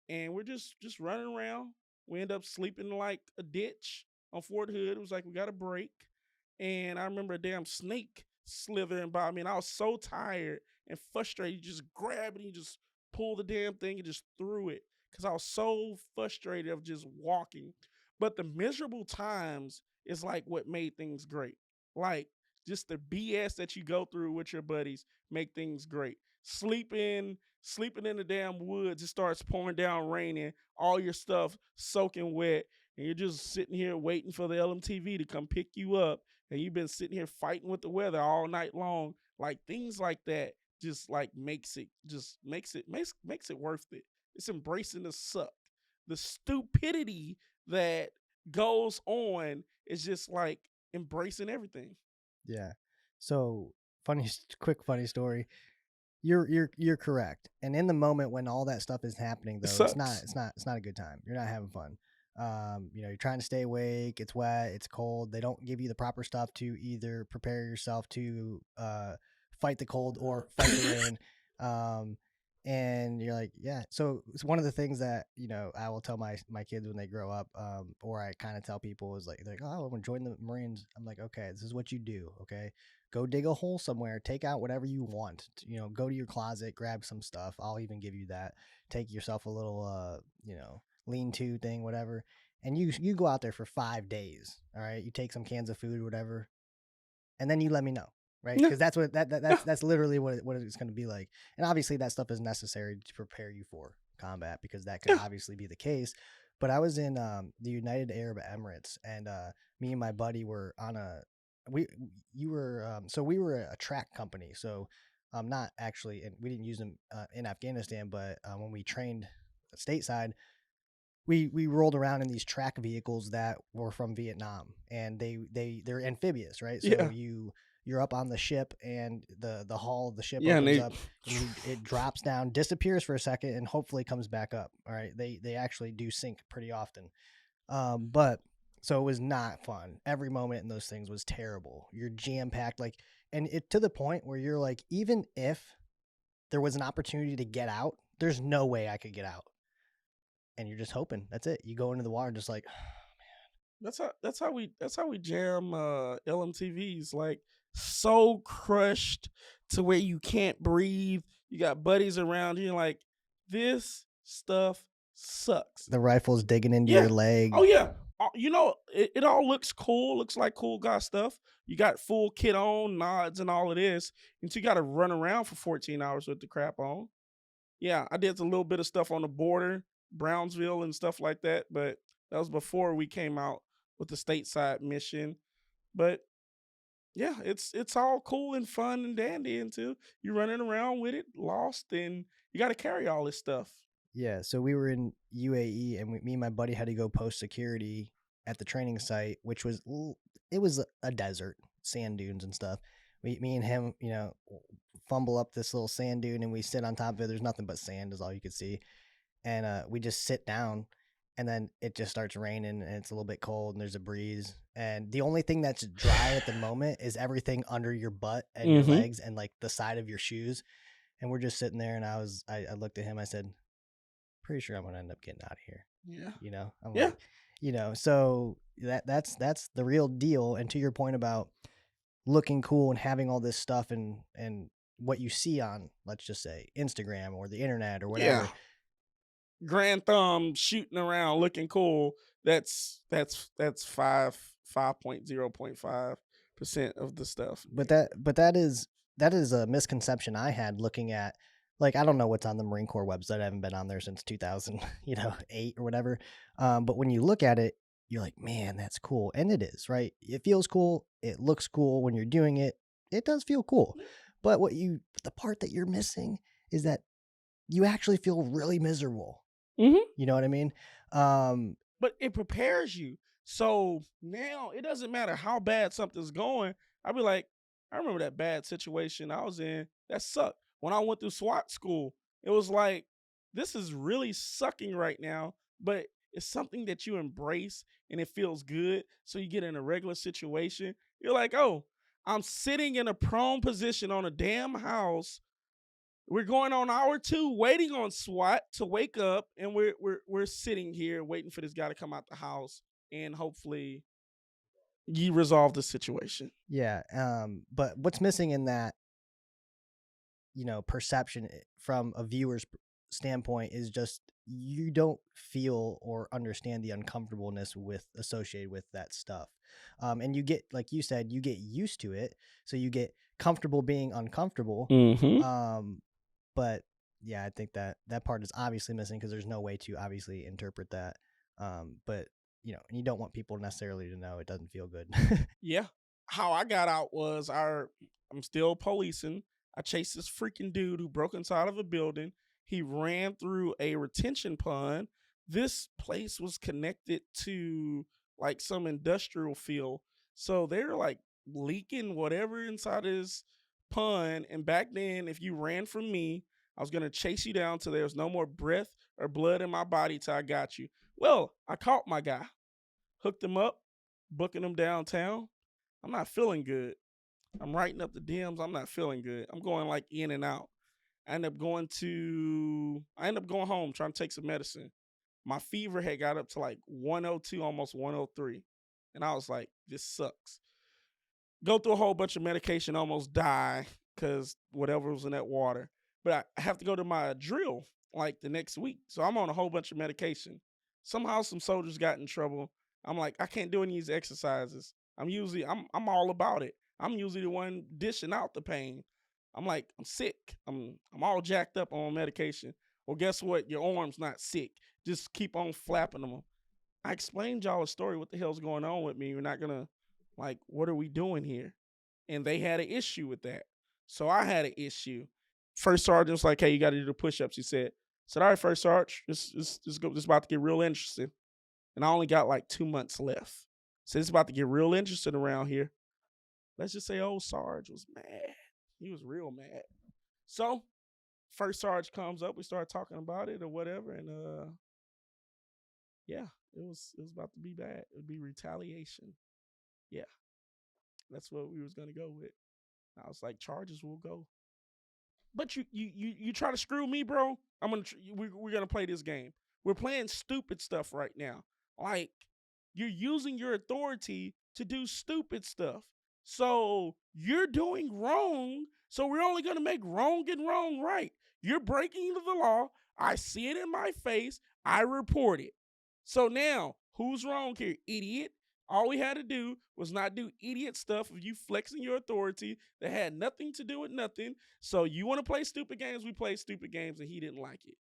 and we're just running around. We end up sleeping in like a ditch on Fort Hood. It was like we got a break, and I remember a damn snake slithering by me, and I was so tired and frustrated. You just grab it and you just pull the damn thing and just threw it because I was so frustrated of just walking. But the miserable times is like what made things great. Like just the BS that you go through with your buddies make things great. Sleeping in the damn woods, it starts pouring down, raining, all your stuff soaking wet, and you're just sitting here waiting for the LMTV to come pick you up, and you've been sitting here fighting with the weather all night long. Like things like that just like makes it worth it. It's embracing the suck. The stupidity that goes on is just like embracing everything. Yeah. So quick funny story. You're correct. And in the moment when all that stuff is happening, It though, sucks. it's not a good time. You're not having fun. You're trying to stay awake. It's wet. It's cold. They don't give you the proper stuff to either prepare yourself to fight the cold or fight the rain. And you're like, yeah. So it's one of the things that I will tell my kids when they grow up, or I kind of tell people is like, they're like, oh, I want to join the Marines. I'm like, okay, this is what you do. Okay, go dig a hole somewhere, take out whatever you want. Go to your closet, grab some stuff. I'll even give you that. Take yourself a little, lean-to thing, whatever, and you go out there for 5 days. All right, you take some cans of food or whatever, and then you let me know, right? Yeah. Because that's what that's literally what it's going to be like. And obviously that stuff is necessary to prepare you for combat because that could Yeah. obviously be the case. But I was in the United Arab Emirates, and me and my buddy were on a we you were so we were a track company. So not actually, and we didn't use them in Afghanistan, but when we trained stateside, we rolled around in these track vehicles that were from Vietnam, and they're amphibious, right? So Yeah. you're up on the ship, and the hull of the ship Yeah. And opens they up, and it drops down, disappears for a second, and hopefully comes back up. All right, they actually do sink pretty often, but so it was not fun. Every moment in those things was terrible. You're jam packed, like, and it to the point where you're like, even if there was an opportunity to get out, there's no way I could get out. And you're just hoping. That's it. You go into the water just like, that's how we jam LMTVs, like so crushed to where you can't breathe. You got buddies around you, like this stuff sucks. the rifle's digging into Yeah. your leg. Oh yeah. It all looks cool. Looks like cool guy stuff. You got full kit on, nods, and all of this, and you got to run around for 14 hours with the crap on. Yeah, I did a little bit of stuff on the border, Brownsville and stuff like that, but that was before we came out with the stateside mission. But yeah, it's all cool and fun and dandy until you're running around with it, lost, and you got to carry all this stuff. Yeah. So we were in UAE, and me and my buddy had to go post security at the training site, which was it was a desert, sand dunes and stuff. Me and him, fumble up this little sand dune, and we sit on top of it. There's nothing but sand, is all you could see, and we just sit down. And then it just starts raining, and it's a little bit cold, and there's a breeze. And the only thing that's dry at the moment is everything under your butt and your legs and like the side of your shoes. And we're just sitting there, and I looked at him. I said, pretty sure I'm going to end up getting out of here. Yeah. I'm Yeah. like, so that's the real deal. And to your point about looking cool and having all this stuff and what you see on, let's just say, Instagram or the internet or whatever. Yeah. Grand thumb shooting around looking cool. That's 5.0.5% of the stuff. But that is a misconception I had looking at, like, I don't know what's on the Marine Corps website. I haven't been on there since 2008 or whatever. But when you look at it, you're like, man, that's cool. And it is, right? It feels cool. It looks cool when you're doing it. It does feel cool. But the part that you're missing is that you actually feel really miserable. Mm-hmm. You know what I mean? But it prepares you. So now it doesn't matter how bad something's going. I'll be like, I remember that bad situation I was in. That sucked. When I went through SWAT school, it was like, this is really sucking right now, but it's something that you embrace and it feels good. So you get in a regular situation. You're like, oh, I'm sitting in a prone position on a damn house. We're going on hour 2, waiting on SWAT to wake up, and we're sitting here waiting for this guy to come out the house, and hopefully you resolve the situation. Yeah. But what's missing in that, perception from a viewer's standpoint is just you don't feel or understand the uncomfortableness with associated with that stuff. And you get, like you said, you get used to it. So you get comfortable being uncomfortable. Mm-hmm. But yeah, I think that part is obviously missing because there's no way to obviously interpret that. But and you don't want people necessarily to know it doesn't feel good. Yeah. How I got out was I'm still policing. I chased this freaking dude who broke inside of a building. He ran through a retention pond. This place was connected to like some industrial field. So they're like leaking whatever inside his pond. And back then, if you ran from me, I was going to chase you down till there was no more breath or blood in my body till I got you. Well, I caught my guy, hooked him up, booking him downtown. I'm not feeling good. I'm writing up the DMs. I'm not feeling good. I'm going like in and out. I end up going home trying to take some medicine. My fever had got up to like 102, almost 103. And I was like, this sucks. Go through a whole bunch of medication, almost die because whatever was in that water. But I have to go to my drill like the next week. So I'm on a whole bunch of medication. Somehow some soldiers got in trouble. I'm like, I can't do any of these exercises. I'm all about it. I'm usually the one dishing out the pain. I'm like, I'm sick. I'm all jacked up on medication. Well, guess what? Your arm's not sick. Just keep on flapping them. I explained y'all a story. What the hell's going on with me? You're not gonna like, what are we doing here? And they had an issue with that. So I had an issue. First sergeant's like, hey, you got to do the push-ups. He said, all right, first sergeant, this is about to get real interesting. And I only got like 2 months left. So it's about to get real interesting around here. Let's just say old Sarge was mad. He was real mad. So first Sarge comes up. We start talking about it or whatever. And yeah, it was about to be bad. It would be retaliation. Yeah, that's what we was going to go with. I was like, charges will go. But you try to screw me, bro. We're gonna play this game. We're playing stupid stuff right now. Like, you're using your authority to do stupid stuff. So you're doing wrong. So we're only gonna make wrong and wrong right. You're breaking the law. I see it in my face. I report it. So now, who's wrong here? Idiot. All we had to do was not do idiot stuff of you flexing your authority that had nothing to do with nothing. So you want to play stupid games? We play stupid games, and he didn't like it.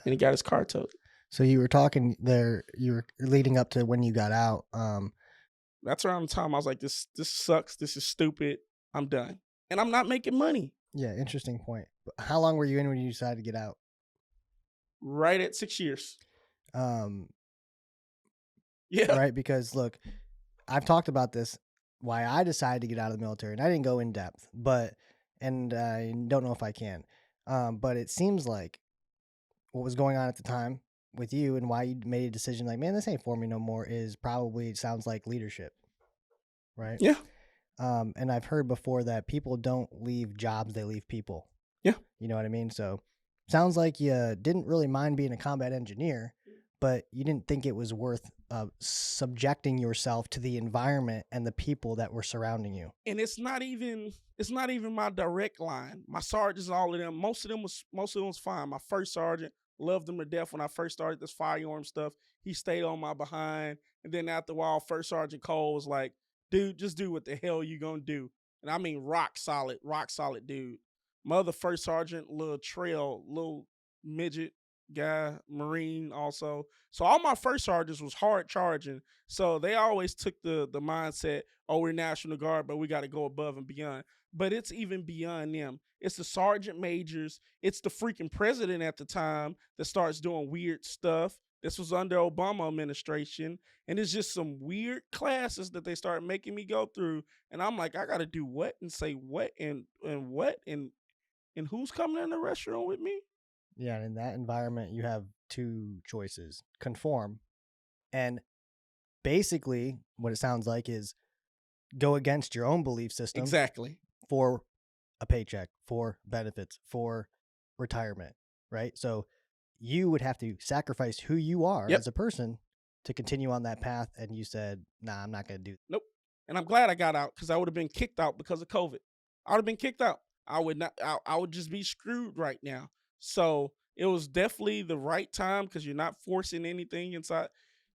And he got his car towed. So you were talking there, you were leading up to when you got out. That's around the time I was like, this sucks. This is stupid. I'm done. And I'm not making money. Yeah, interesting point. How long were you in when you decided to get out? Right at 6 years. Yeah. Right, because look, I've talked about this, why I decided to get out of the military, and I didn't go in depth, and I don't know if I can. But it seems like what was going on at the time with you and why you made a decision like, man, this ain't for me no more is probably, it sounds like leadership. Right? Yeah. And I've heard before that people don't leave jobs, they leave people. Yeah. You know what I mean? So sounds like you didn't really mind being a combat engineer, but you didn't think it was worth subjecting yourself to the environment and the people that were surrounding you. And it's not even my direct line. My sergeants, all of them, most of them was fine. My first sergeant, loved him to death when I first started this firearm stuff. He stayed on my behind. And then after a while, First Sergeant Cole was like, dude, just do what the hell you gonna do. And I mean rock solid dude. My other first sergeant, little midget, guy, Marine also. So all my first sergeants was hard charging. So they always took the mindset, oh, we're National Guard, but we got to go above and beyond. But it's even beyond them. It's the sergeant majors. It's the freaking president at the time that starts doing weird stuff. This was under Obama administration. And it's just some weird classes that they start making me go through. And I'm like, I gotta do what and say what and what and who's coming in the restaurant with me? Yeah, and in that environment, you have two choices: conform, and basically, what it sounds like is go against your own belief system Exactly. for a paycheck, for benefits, for retirement, right? So you would have to sacrifice who you are Yep. as a person to continue on that path. And you said, nah, I'm not going to do. Nope. And I'm glad I got out because I would have been kicked out because of COVID. I would have been kicked out. I would not. I would just be screwed right now. So it was definitely the right time because you're not forcing anything inside.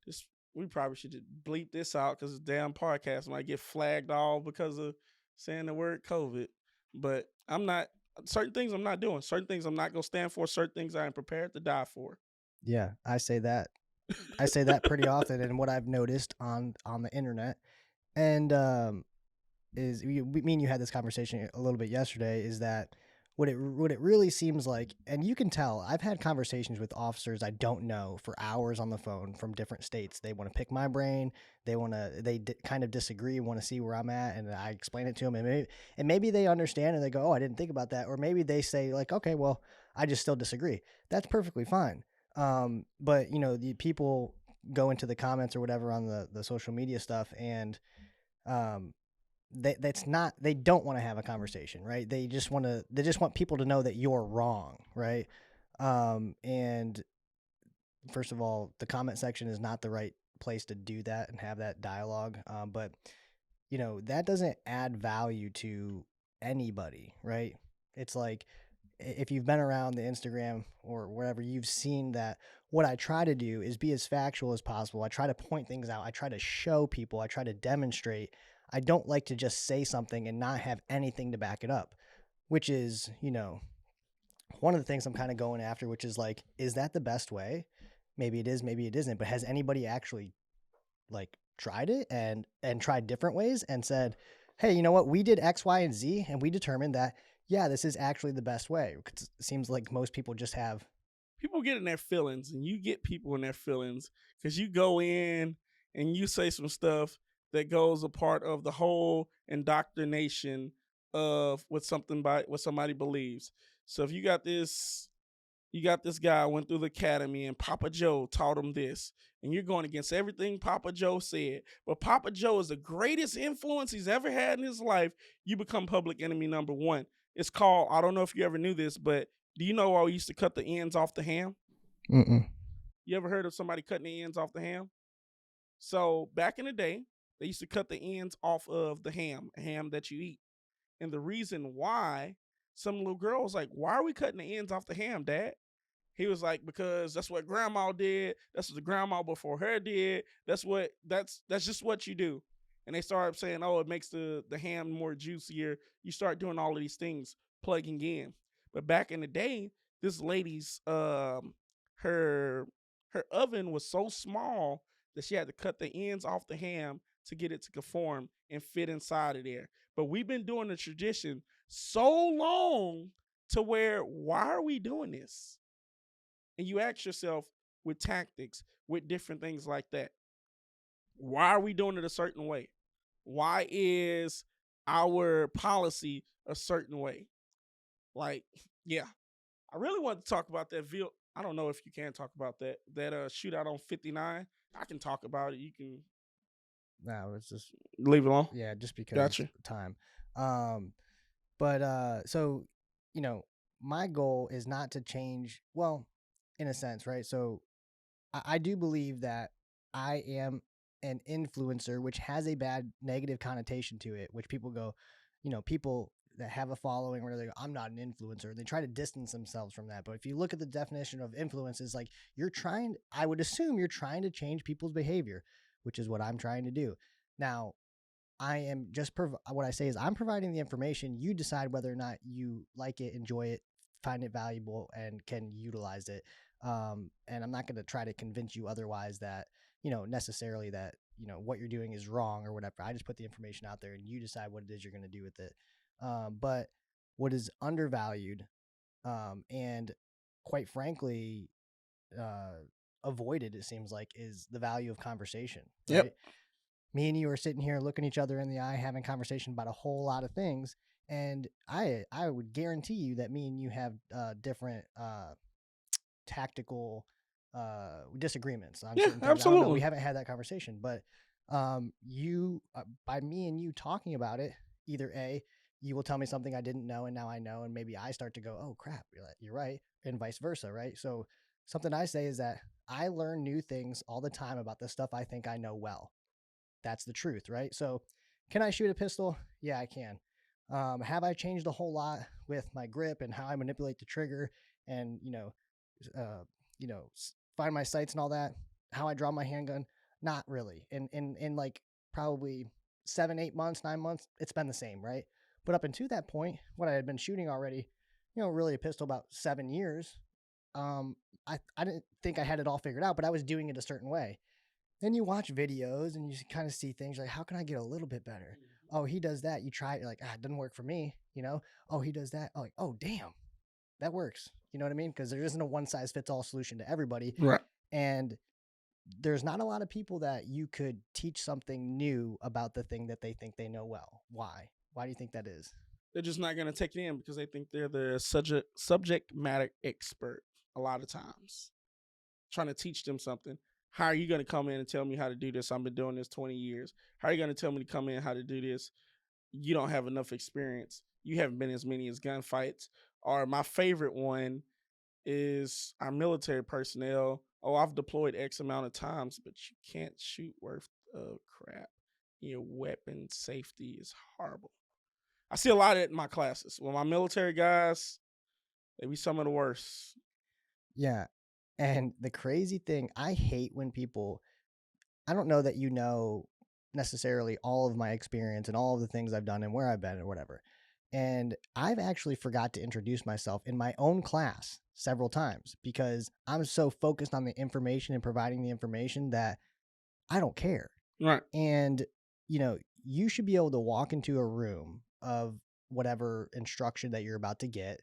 This we probably should just bleep this out because it's a damn podcast might get flagged all because of saying the word COVID. But I'm not. Certain things I'm not doing. Certain things I'm not gonna stand for. Certain things I am prepared to die for. Yeah, I say that. I say that pretty often. And what I've noticed on the internet and is me and you had this conversation a little bit yesterday, is that what it really seems like, and you can tell, I've had conversations with officers I don't know for hours on the phone from different states. They want to pick my brain. They kind of disagree, want to see where I'm at, and I explain it to them, and maybe they understand and they go, oh, I didn't think about that, or maybe they say like, okay, well, I just still disagree. That's perfectly fine. But the people go into the comments or whatever on the social media stuff, and um they don't want to have a conversation, right? They just want people to know that you're wrong, right? And first of all, the comment section is not the right place to do that and have that dialogue. But that doesn't add value to anybody, right? It's like, if you've been around the Instagram or wherever, you've seen that what I try to do is be as factual as possible. I try to point things out. I try to show people. I try to demonstrate. I don't like to just say something and not have anything to back it up, which is, one of the things I'm kind of going after, which is like, is that the best way? Maybe it is, maybe it isn't. But has anybody actually like tried it and tried different ways and said, hey, you know what? We did X, Y, and Z, and we determined that, yeah, this is actually the best way. It seems like most people just have. People get in their feelings, and you get people in their feelings because you go in and you say some stuff that goes a part of the whole indoctrination of what somebody believes. So if you got this guy went through the academy and Papa Joe taught him this, and you're going against everything Papa Joe said, but Papa Joe is the greatest influence he's ever had in his life, you become public enemy number one. It's called, I don't know if you ever knew this, but do you know why we used to cut the ends off the ham? Mm-mm. You ever heard of somebody cutting the ends off the ham? So back in the day, they used to cut the ends off of the ham that you eat. And the reason why, some little girl was like, why are we cutting the ends off the ham, Dad? He was like, because that's what grandma did. That's what the grandma before her did. That's just what you do. And they started saying, oh, it makes the ham more juicier. You start doing all of these things, plugging in. But back in the day, this lady's her oven was so small that she had to cut the ends off the ham to get it to conform and fit inside of there. But we've been doing the tradition so long to where, why are we doing this? And you ask yourself, with tactics, with different things like that, why are we doing it a certain way? Why is our policy a certain way? Like, yeah, I really want to talk about that. I don't know if you can talk about that shootout on 59. I can talk about it. You can No, it's just leave it alone. Yeah, just because Gotcha. time. So my goal is not to change. Well, in a sense, right? So I do believe that I am an influencer, which has a bad negative connotation to it, which people go, people that have a following where they go, I'm not an influencer. And they try to distance themselves from that. But if you look at the definition of influence, is like I would assume you're trying to change people's behavior, which is what I'm trying to do. Now, I am just what I say is I'm providing the information. You decide whether or not you like it, enjoy it, find it valuable and can utilize it. And I'm not going to try to convince you otherwise that, necessarily that, what you're doing is wrong or whatever. I just put the information out there and you decide what it is you're going to do with it. But what is undervalued, and quite frankly, avoided, it seems like, is the value of conversation. Right? Yep. Me and you are sitting here looking each other in the eye, having conversation about a whole lot of things. And I would guarantee you that me and you have different tactical disagreements on Yeah, certain things. I don't know. absolutely. We haven't had that conversation, but you by me and you talking about it, either A, you will tell me something I didn't know and now I know, and maybe I start to go, oh crap, you're right, and vice versa, right? So something I say is that I learn new things all the time about the stuff I think I know well. That's the truth, right? So can I shoot a pistol? Yeah, I can. Have I changed a whole lot with my grip and how I manipulate the trigger and, uh, find my sights and all that? How I draw my handgun? Not really. In like probably 7, 8 months, 9 months, it's been the same, right? But up until that point, what I had been shooting already, really a pistol about 7 years. I didn't think I had it all figured out, but I was doing it a certain way. Then you watch videos and you kind of see things like, how can I get a little bit better? Oh, he does that. You try it. You're like, it doesn't work for me. Oh, he does that. Oh, like, oh, damn, that works. You know what I mean? Because there isn't a one size fits all solution to everybody. Right. And there's not a lot of people that you could teach something new about the thing that they think they know well. Why? Why do you think that is? They're just not going to take it in because they think they're the subject matter expert a lot of times. Trying to teach them something. How are you going to come in and tell me how to do this? I've been doing this 20 years. How are you going to tell me to come in how to do this? You don't have enough experience. You haven't been as many as gunfights. Or my favorite one is our military personnel. Oh, I've deployed X amount of times, but you can't shoot worth of crap. Your weapon safety is horrible. I see a lot of it in my classes. Well, my military guys, they be some of the worst. Yeah. And the crazy thing, I hate when people, I don't know that necessarily all of my experience and all of the things I've done and where I've been or whatever. And I've actually forgot to introduce myself in my own class several times because I'm so focused on the information and providing the information that I don't care. Right. And, you should be able to walk into a room of whatever instruction that you're about to get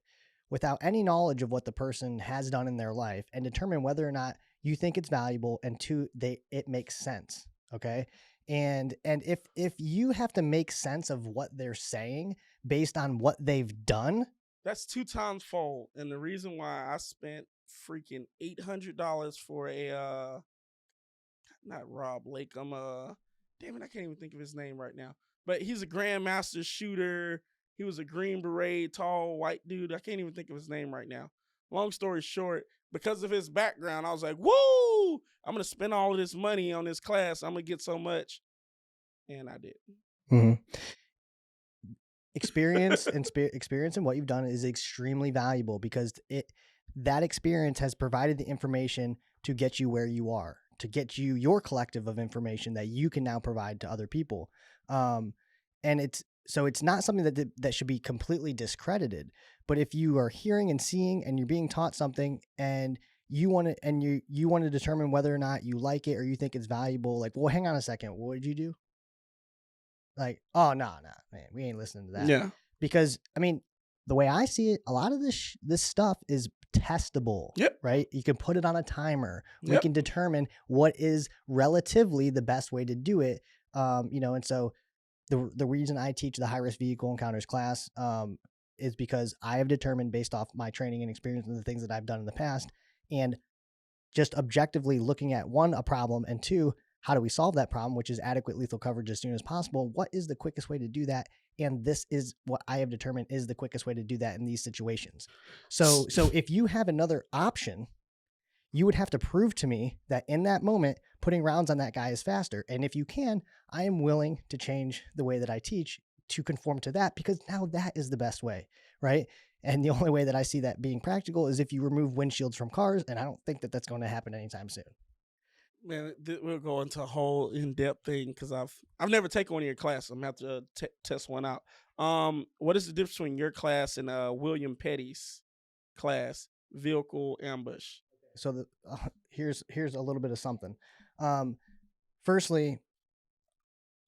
without any knowledge of what the person has done in their life and determine whether or not you think it's valuable and it makes sense. Okay. And if you have to make sense of what they're saying based on what they've done, that's 2 times fold. And the reason why I spent freaking $800 for a not Rob Lakeham, damn it, I can't even think of his name right now. But he's a grandmaster shooter. He was a Green Beret, tall, white dude. I can't even think of his name right now. Long story short, because of his background, I was like, woo, I'm going to spend all of this money on this class. I'm going to get so much. And I did. Mm-hmm. Experience and what you've done is extremely valuable because that experience has provided the information to get you where you are, to get you your collective of information that you can now provide to other people. And it's not something that should be completely discredited. But if you are hearing and seeing and you're being taught something and you want to determine whether or not you like it or you think it's valuable, like, well, hang on a second, what did you do? Like, oh, no, man, we ain't listening to that. Yeah. Because, I mean, the way I see it, a lot of this stuff is testable. Yep. Right? You can put it on a timer. Yep. We can determine what is relatively the best way to do it. And so the reason I teach the high-risk vehicle encounters class is because I have determined based off my training and experience and the things that I've done in the past and just objectively looking at one, a problem, and two, how do we solve that problem, which is adequate lethal coverage as soon as possible? What is the quickest way to do that? And this is what I have determined is the quickest way to do that in these situations. So if you have another option, you would have to prove to me that in that moment, putting rounds on that guy is faster. And if you can, I am willing to change the way that I teach to conform to that because now that is the best way, right? And the only way that I see that being practical is if you remove windshields from cars, and I don't think that that's going to happen anytime soon. Man, we'll go into a whole in-depth thing because I've never taken one of your classes. I'm going to have to test one out. What is the difference between your class and William Petty's class, vehicle ambush. So here's a little bit of something. Firstly,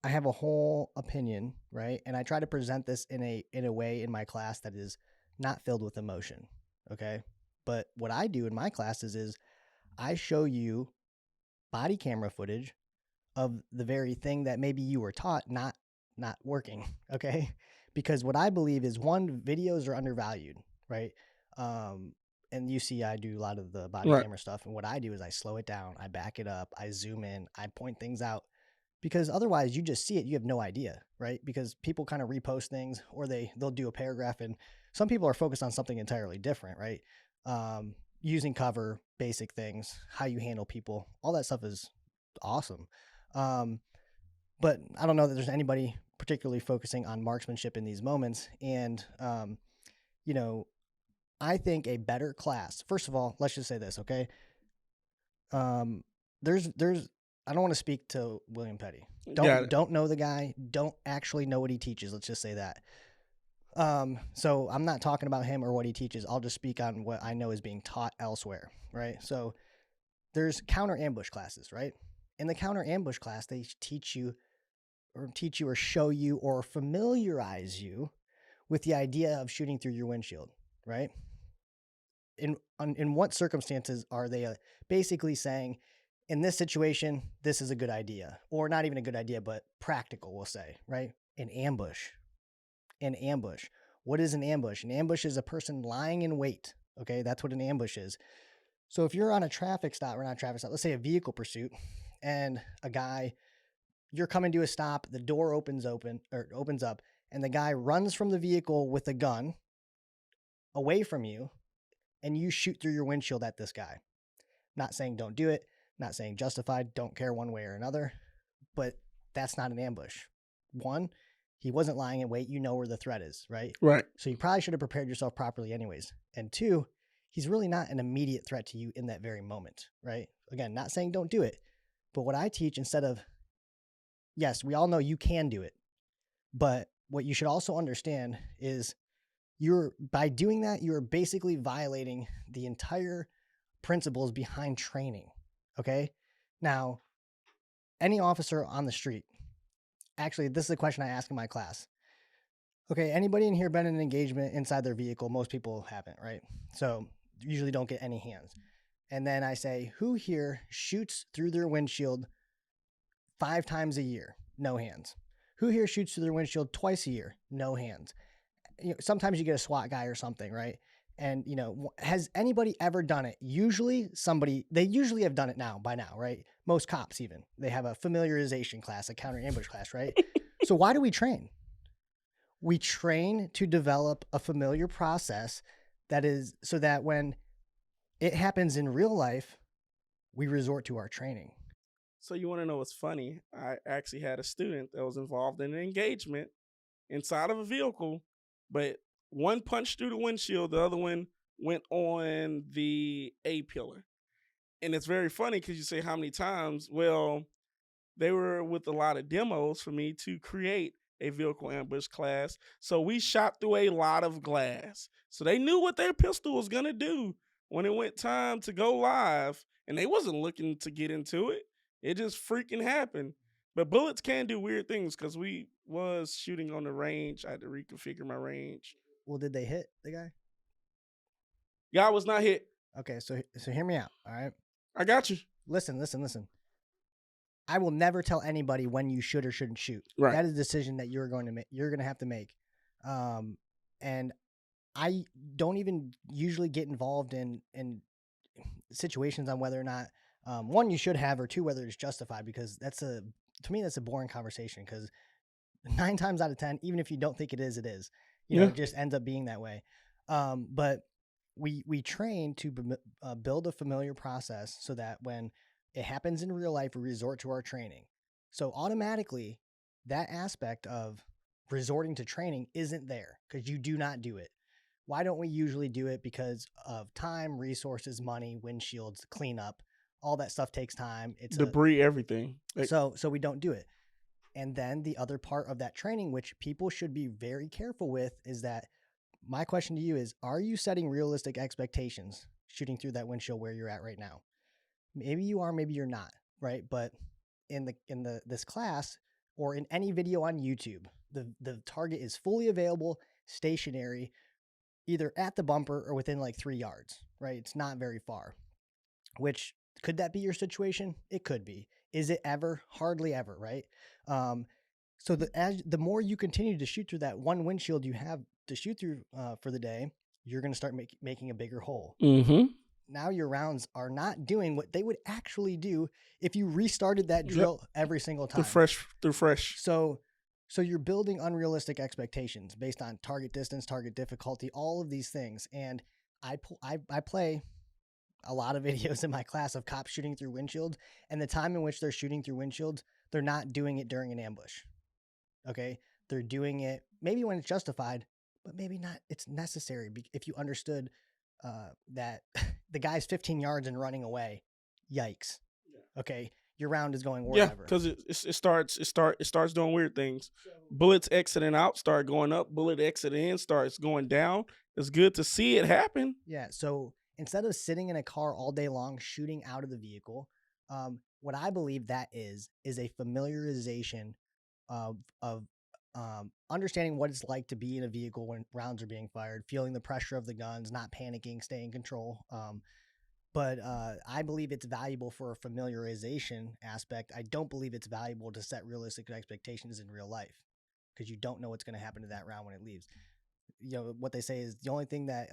I have a whole opinion, right? And I try to present this in a way in my class that is not filled with emotion, okay? But what I do in my classes is I show you body camera footage of the very thing that maybe you were taught not working, okay? Because what I believe is, one, videos are undervalued, right? And you see I do a lot of the body Right. camera stuff, and what I do is I slow it down, I back it up, I zoom in, I point things out, because otherwise you just see it, you have no idea, right? Because people kind of repost things, or they'll do a paragraph, and some people are focused on something entirely different, right? Using cover, basic things, how you handle people, all that stuff is awesome. But I don't know that there's anybody particularly focusing on marksmanship in these moments. And, you know, I think a better class, first of all, let's just say this, okay? There's, I don't want to speak to William Petty. Don't know the guy. Don't actually know what he teaches. Let's just say that. So I'm not talking about him or what he teaches. I'll just speak on what I know is being taught elsewhere, right? So there's counter ambush classes, right? In the counter ambush class, they teach you or show you or familiarize you with the idea of shooting through your windshield, right? In what circumstances are they basically saying, in this situation, this is a good idea, or not even a good idea, but practical, we'll say, right? An ambush. What is an ambush? An ambush is a person lying in wait. Okay, that's what an ambush is. So if you're on a traffic stop, or not a traffic stop, let's say a vehicle pursuit, and a guy, you're coming to a stop, the door opens up, and the guy runs from the vehicle with a gun away from you, and you shoot through your windshield at this guy. Not saying don't do it, not saying justified, don't care one way or another, but that's not an ambush. One, he wasn't lying in wait. You know where the threat is, right? Right. So you probably should have prepared yourself properly anyways. And two, he's really not an immediate threat to you in that very moment, right? Again, not saying don't do it, but what I teach, instead of, yes, we all know you can do it, but what you should also understand is by doing that, you're basically violating the entire principles behind training, okay? Now, any officer on the street, actually, this is a question I ask in my class. Okay, anybody in here been in an engagement inside their vehicle? Most people haven't, right? So usually don't get any hands. And then I say, who here shoots through their windshield 5 times a year? No hands. Who here shoots through their windshield twice a year? No hands. Sometimes you get a SWAT guy or something, right? And, has anybody ever done it? They usually have done it by now, right? Most cops even. They have a familiarization class, a counter ambush class, right? So why do we train? We train to develop a familiar process that is so that when it happens in real life, we resort to our training. So you want to know what's funny? I actually had a student that was involved in an engagement inside of a vehicle, but one punched through the windshield, the other one went on the A-pillar. And it's very funny because you say how many times? Well, they were with a lot of demos for me to create a vehicle ambush class. So we shot through a lot of glass. So they knew what their pistol was going to do when it went time to go live. And they wasn't looking to get into it. It just freaking happened. But bullets can do weird things because we was shooting on the range. I had to reconfigure my range. Well, did they hit the guy? Guy was not hit. Okay, so hear me out, all right? I got you. Listen. I will never tell anybody when you should or shouldn't shoot. Right. That is a decision that you're going to make. You're going to have to make. And I don't even usually get involved in situations on whether or not, one, you should have, or two, whether it's justified, because to me, that's a boring conversation, because 9 times out of 10, even if you don't think it is, it just ends up being that way. But we train to build a familiar process so that when it happens in real life, we resort to our training. So automatically, that aspect of resorting to training isn't there because you do not do it. Why don't we usually do it? Because of time, resources, money, windshields, cleanup, all that stuff takes time. It's debris, everything. So we don't do it. And then the other part of that training, which people should be very careful with, is that my question to you is, are you setting realistic expectations shooting through that windshield where you're at right now? Maybe you are, maybe you're not, right? But in this class or in any video on YouTube, the target is fully available, stationary, either at the bumper or within like 3 yards, right? It's not very far. Which, could that be your situation? It could be. Is it ever? Hardly ever, right? So the more you continue to shoot through that one windshield you have to shoot through for the day, you're going to start making a bigger hole. Mm-hmm. Now your rounds are not doing what they would actually do if you restarted that drill every single time. Through fresh. So you're building unrealistic expectations based on target distance, target difficulty, all of these things. And I play a lot of videos in my class of cops shooting through windshields, and the time in which they're shooting through windshields, they're not doing it during an ambush. Okay. They're doing it maybe when it's justified, but maybe not. It's necessary if you understood that the guy's 15 yards and running away. Yikes. Okay. Your round is going wherever. Yeah, because it starts doing weird things. Bullets exiting out start going up. Bullet exiting in starts going down. It's good to see it happen. Yeah. So instead of sitting in a car all day long shooting out of the vehicle, what I believe that is a familiarization of understanding what it's like to be in a vehicle when rounds are being fired, feeling the pressure of the guns, not panicking, staying in control. But I believe it's valuable for a familiarization aspect. I don't believe it's valuable to set realistic expectations in real life, because you don't know what's going to happen to that round when it leaves. You know, what they say is the only thing that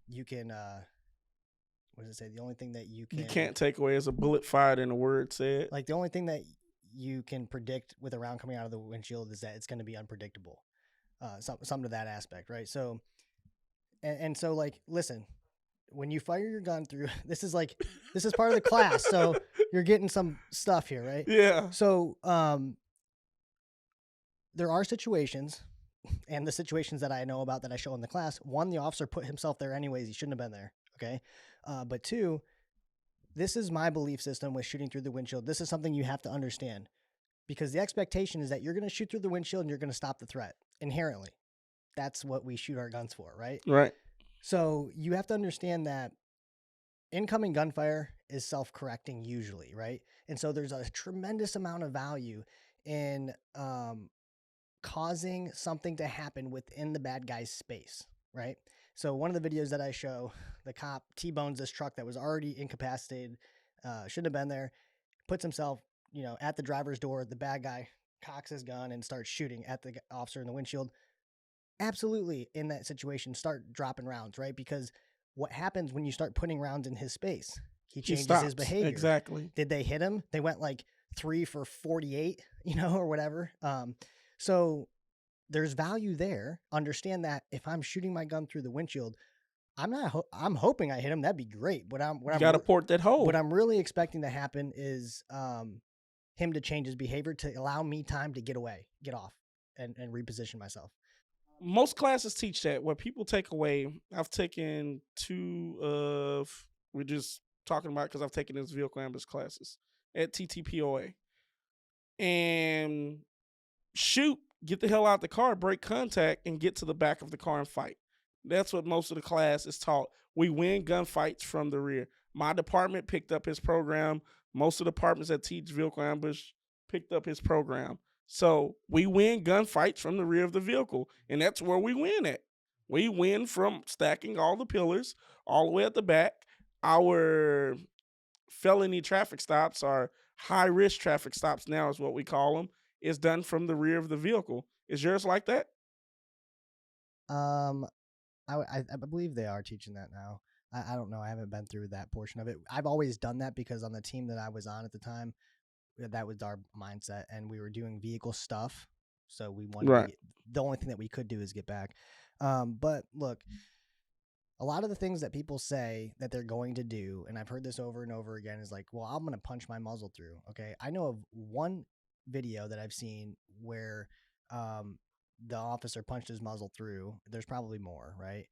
you can, what does it say? The only thing that you can't take away is a bullet fired and a word said. Like, the only thing that you can predict with a round coming out of the windshield is that it's going to be unpredictable. Something to that aspect, right? So, and so, like, listen, when you fire your gun through, this is part of the class, so you're getting some stuff here, right? Yeah. So, there are situations, and the situations that I know about that I show in the class, one, the officer put himself there anyways. He shouldn't have been there. Okay. But two, this is my belief system with shooting through the windshield. This is something you have to understand, because the expectation is that you're going to shoot through the windshield and you're going to stop the threat inherently. That's what we shoot our guns for, right? Right. So you have to understand that incoming gunfire is self-correcting usually, right? And so there's a tremendous amount of value in causing something to happen within the bad guy's space, right? So one of the videos that I show, the cop T-bones this truck that was already incapacitated, shouldn't have been there, puts himself, at the driver's door. The bad guy cocks his gun and starts shooting at the officer in the windshield. Absolutely, in that situation, start dropping rounds, right? Because what happens when you start putting rounds in his space? He changes his behavior. Exactly. Did they hit him? They went like 3 for 48, or whatever. So there's value there. Understand that if I'm shooting my gun through the windshield, I'm hoping I hit him. That'd be great. But you got to port that hole. What I'm really expecting to happen is him to change his behavior to allow me time to get off, and reposition myself. Most classes teach that. What people take away, I've taken 2 of, we're just talking about because I've taken his vehicle ambush classes at TTPOA. And shoot, get the hell out the car, break contact, and get to the back of the car and fight. That's what most of the class is taught. We win gunfights from the rear. My department picked up his program. Most of the departments that teach vehicle ambush picked up his program. So we win gunfights from the rear of the vehicle, and that's where we win at. We win from stacking all the pillars all the way at the back. Our felony traffic stops, our high-risk traffic stops now is what we call them, is done from the rear of the vehicle. Is yours like that? I believe they are teaching that now. I don't know. I haven't been through that portion of it. I've always done that because on the team that I was on at the time, that was our mindset, and we were doing vehicle stuff. So we wanted the only thing that we could do is get back. But look, a lot of the things that people say that they're going to do, and I've heard this over and over again, is like, well, I'm going to punch my muzzle through. Okay. I know of one video that I've seen where the officer punched his muzzle through. There's probably more, right?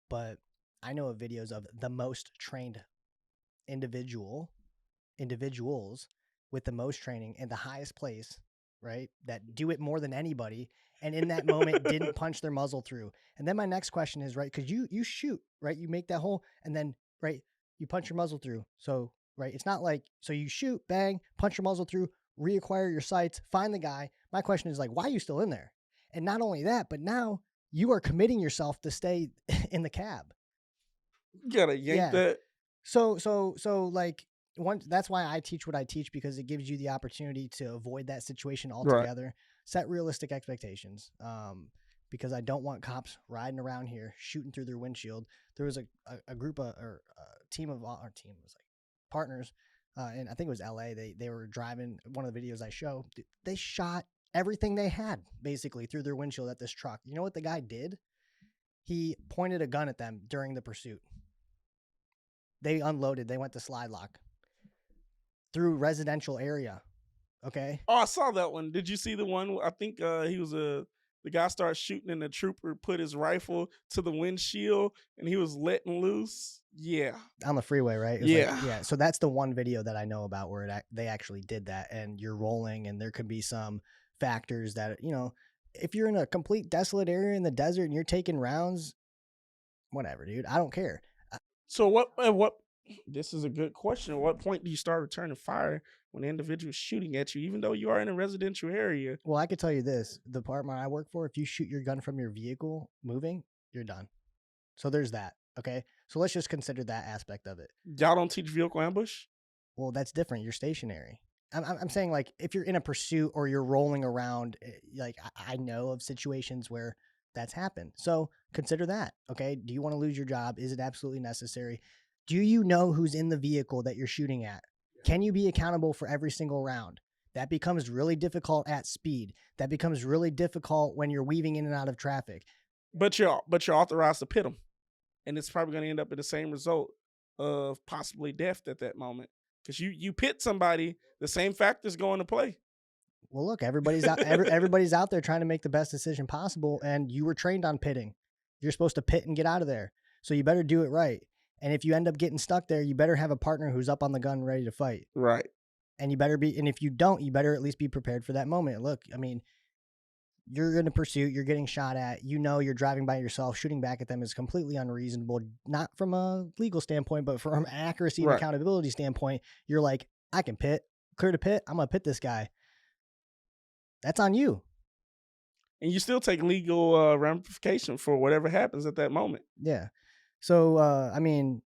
But I know of videos of the most trained individuals with the most training in the highest place, right, that do it more than anybody, and in that moment didn't punch their muzzle through. And then my next question is, right, because you shoot, right? You make that hole and then, right, you punch your muzzle through. So, right, it's not like, so you shoot, bang, punch your muzzle through, reacquire your sights, find the guy. My question is like, why are you still in there? And not only that, but now you are committing yourself to stay in the cab. You gotta yank that. So like that's why I teach what I teach, because it gives you the opportunity to avoid that situation altogether. Right. Set realistic expectations. Because I don't want cops riding around here shooting through their windshield. There was a group of, or a team of, our team was like partners, and I think it was LA. They were driving, one of the videos I show, they shot everything they had basically through their windshield at this truck. You know what the guy did? He pointed a gun at them during the pursuit. They unloaded. They went to slide lock through residential area. Okay. Oh, I saw that one. Did you see the one? I think he was the guy started shooting and the trooper put his rifle to the windshield and he was letting loose. Yeah. On the freeway, right? Yeah. Like, yeah. So that's the one video that I know about where they actually did that, and you're rolling, and there could be some factors that, you know, if you're in a complete desolate area in the desert and you're taking rounds, whatever, dude, I don't care. So what, this is a good question. At what point do you start returning fire when the individual is shooting at you, even though you are in a residential area? Well, I could tell you this, the department I work for, if you shoot your gun from your vehicle moving, you're done. So there's that. Okay. So let's just consider that aspect of it. Y'all don't teach vehicle ambush? Well, that's different. You're stationary. I'm saying, like, if you're in a pursuit or you're rolling around, like, I know of situations where that's happened. So consider that. Okay. Do you want to lose your job? Is it absolutely necessary? Do you know who's in the vehicle that you're shooting at? Can you be accountable for every single round? That becomes really difficult at speed. That becomes really difficult when you're weaving in and out of traffic. But you're authorized to pit them. And it's probably going to end up in the same result of possibly death at that moment. Because you pit somebody, the same factors go into play. Well, look, everybody's out. Everybody's out there trying to make the best decision possible, and you were trained on pitting. You're supposed to pit and get out of there, so you better do it right. And if you end up getting stuck there, you better have a partner who's up on the gun, ready to fight. Right. And you better be. And if you don't, you better at least be prepared for that moment. Look, I mean, you're in a pursuit, you're getting shot at, you know, you're driving by yourself, shooting back at them is completely unreasonable, not from a legal standpoint, but from an accuracy and accountability standpoint. You're like, I can pit, clear to pit, I'm going to pit this guy. That's on you. And you still take legal ramification for whatever happens at that moment. Yeah. So, I mean,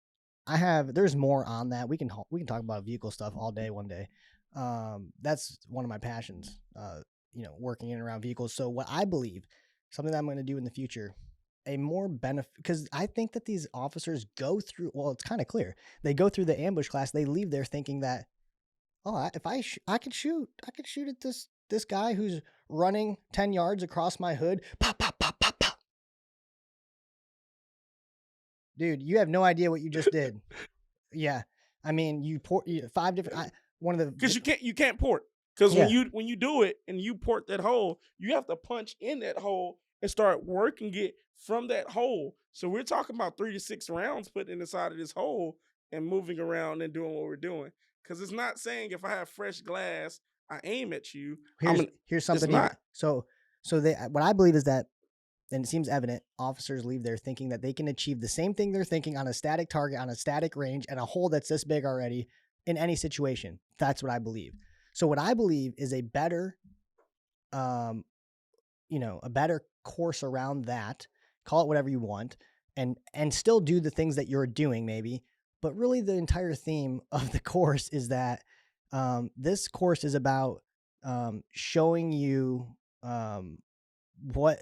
there's more on that. We can talk about vehicle stuff all day, one day. That's one of my passions, you know, working in and around vehicles. So what I believe, something that I'm going to do in the future, a more benefit, because I think that these officers go through, well, it's kind of clear. They go through the ambush class. They leave there thinking that, oh, if I could shoot at this guy who's running 10 yards across my hood. Pop, pop, pop, pop, pop. Dude, you have no idea what you just did. Yeah. I mean, you port 5 different, because you can't port. Because when you do it and you port that hole, you have to punch in that hole and start working it from that hole. So we're talking about 3 to 6 rounds put inside of this hole and moving around and doing what we're doing. Because it's not saying if I have fresh glass, I aim at you. Here's something. So what I believe is that, and it seems evident, officers leave there thinking that they can achieve the same thing they're thinking on a static target, on a static range, and a hole that's this big already in any situation. That's what I believe. So what I believe is a better, a better course around that, call it whatever you want, and still do the things that you're doing maybe. But really the entire theme of the course is that this course is about showing you what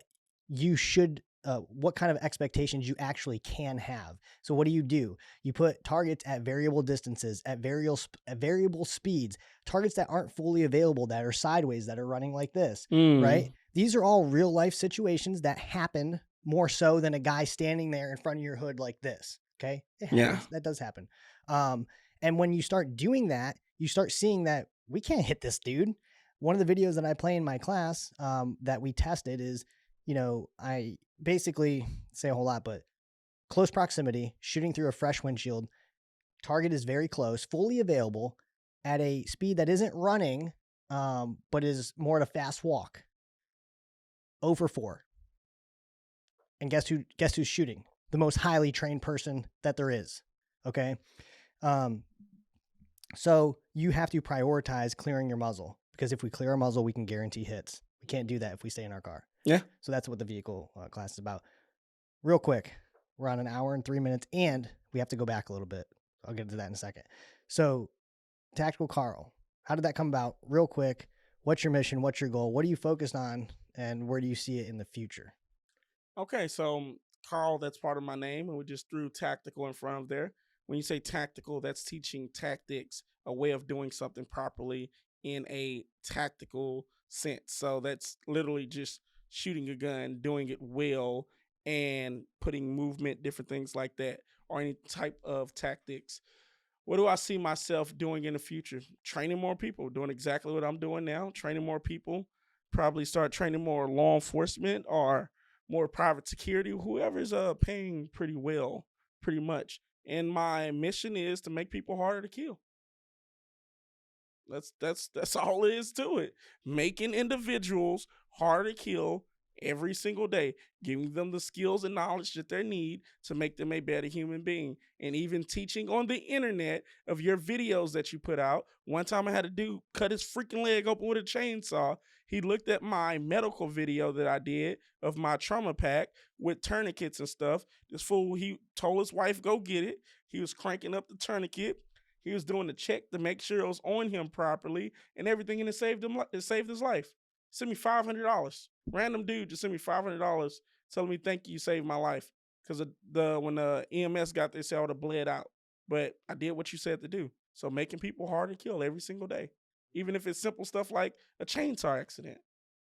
you should, what kind of expectations you actually can have. So what do? You put targets at variable distances, at variable speeds, targets that aren't fully available, that are sideways, that are running like this, right? These are all real life situations that happen more so than a guy standing there in front of your hood like this. Okay. It happens. Yeah. That does happen. And when you start doing that, you start seeing that we can't hit this dude. One of the videos that I play in my class that we tested is, you know, I basically say a whole lot, but close proximity, shooting through a fresh windshield, target is very close, fully available at a speed that isn't running, but is more at a fast walk. 0 for 4. And guess who's shooting? The most highly trained person that there is. Okay. So you have to prioritize clearing your muzzle, because if we clear our muzzle, we can guarantee hits. We can't do that if we stay in our car. Yeah. So that's what the vehicle class is about. Real quick, we're on an hour and 3 minutes, and we have to go back a little bit. I'll get into that in a second. So, Tactical Karl, how did that come about? Real quick, what's your mission? What's your goal? What are you focused on, and where do you see it in the future? Okay, so Karl, that's part of my name, and we just threw tactical in front of there. When you say tactical, that's teaching tactics, a way of doing something properly in a tactical sense. So that's literally just shooting a gun, doing it well, and putting movement, different things like that, or any type of tactics. What do I see myself doing in the future? Training more people, doing exactly what I'm doing now, training more people, probably start training more law enforcement or more private security, whoever is paying pretty well, pretty much. And my mission is to make people harder to kill. That's all it is to it. Making individuals harder to kill every single day, giving them the skills and knowledge that they need to make them a better human being. And even teaching on the internet of your videos that you put out. One time I had a dude cut his freaking leg open with a chainsaw. He looked at my medical video that I did of my trauma pack with tourniquets and stuff. This fool, he told his wife, go get it. He was cranking up the tourniquet. He was doing the check to make sure it was on him properly and everything, and it saved his life. Sent me $500. Random dude just sent me $500 telling me, thank you saved my life. Because when the EMS got there, they said I would have bled out. But I did what you said to do. So making people hard to kill every single day. Even if it's simple stuff like a chainsaw accident.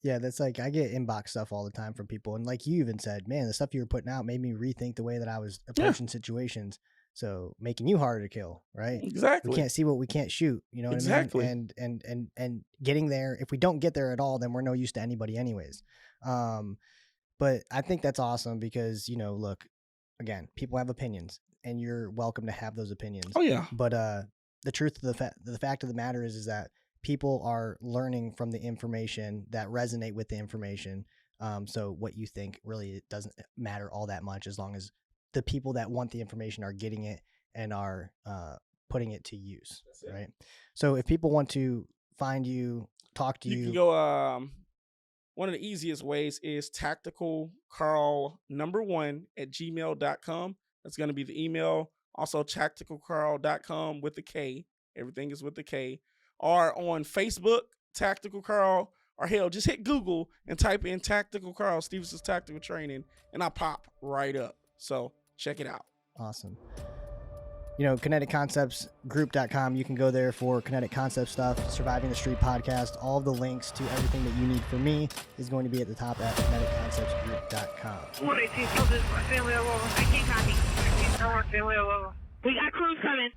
Yeah, that's like, I get inbox stuff all the time from people. And like you even said, man, the stuff you were putting out made me rethink the way that I was approaching situations. So making you harder to kill, right? Exactly. We can't see what we can't shoot, you know what exactly. I mean? And getting there, if we don't get there at all, then we're no use to anybody anyways. But I think that's awesome because, you know, look, again, people have opinions and you're welcome to have those opinions. Oh yeah. But the truth of the fact of the matter is that people are learning from the information that resonate with the information. So what you think really doesn't matter all that much as long as the people that want the information are getting it and are putting it to use, right? So if people want to find you, talk to you, you can go. One of the easiest ways is tacticalkarl1@gmail.com. That's going to be the email. Also tacticalkarl.com with the K. Everything is with the K. Or on Facebook, Tactical Karl. Or hell, just hit Google and type in Tactical Karl, Stevenson's Tactical Training, and I pop right up. So check it out. Awesome. You know, kineticconceptsgroup.com. You can go there for kinetic concept stuff, Surviving the Street podcast. All the links to everything that you need from me is going to be at the top at kineticconceptsgroup.com. 118, tell this my family hello. I can't copy. I want family hello. We got crews coming.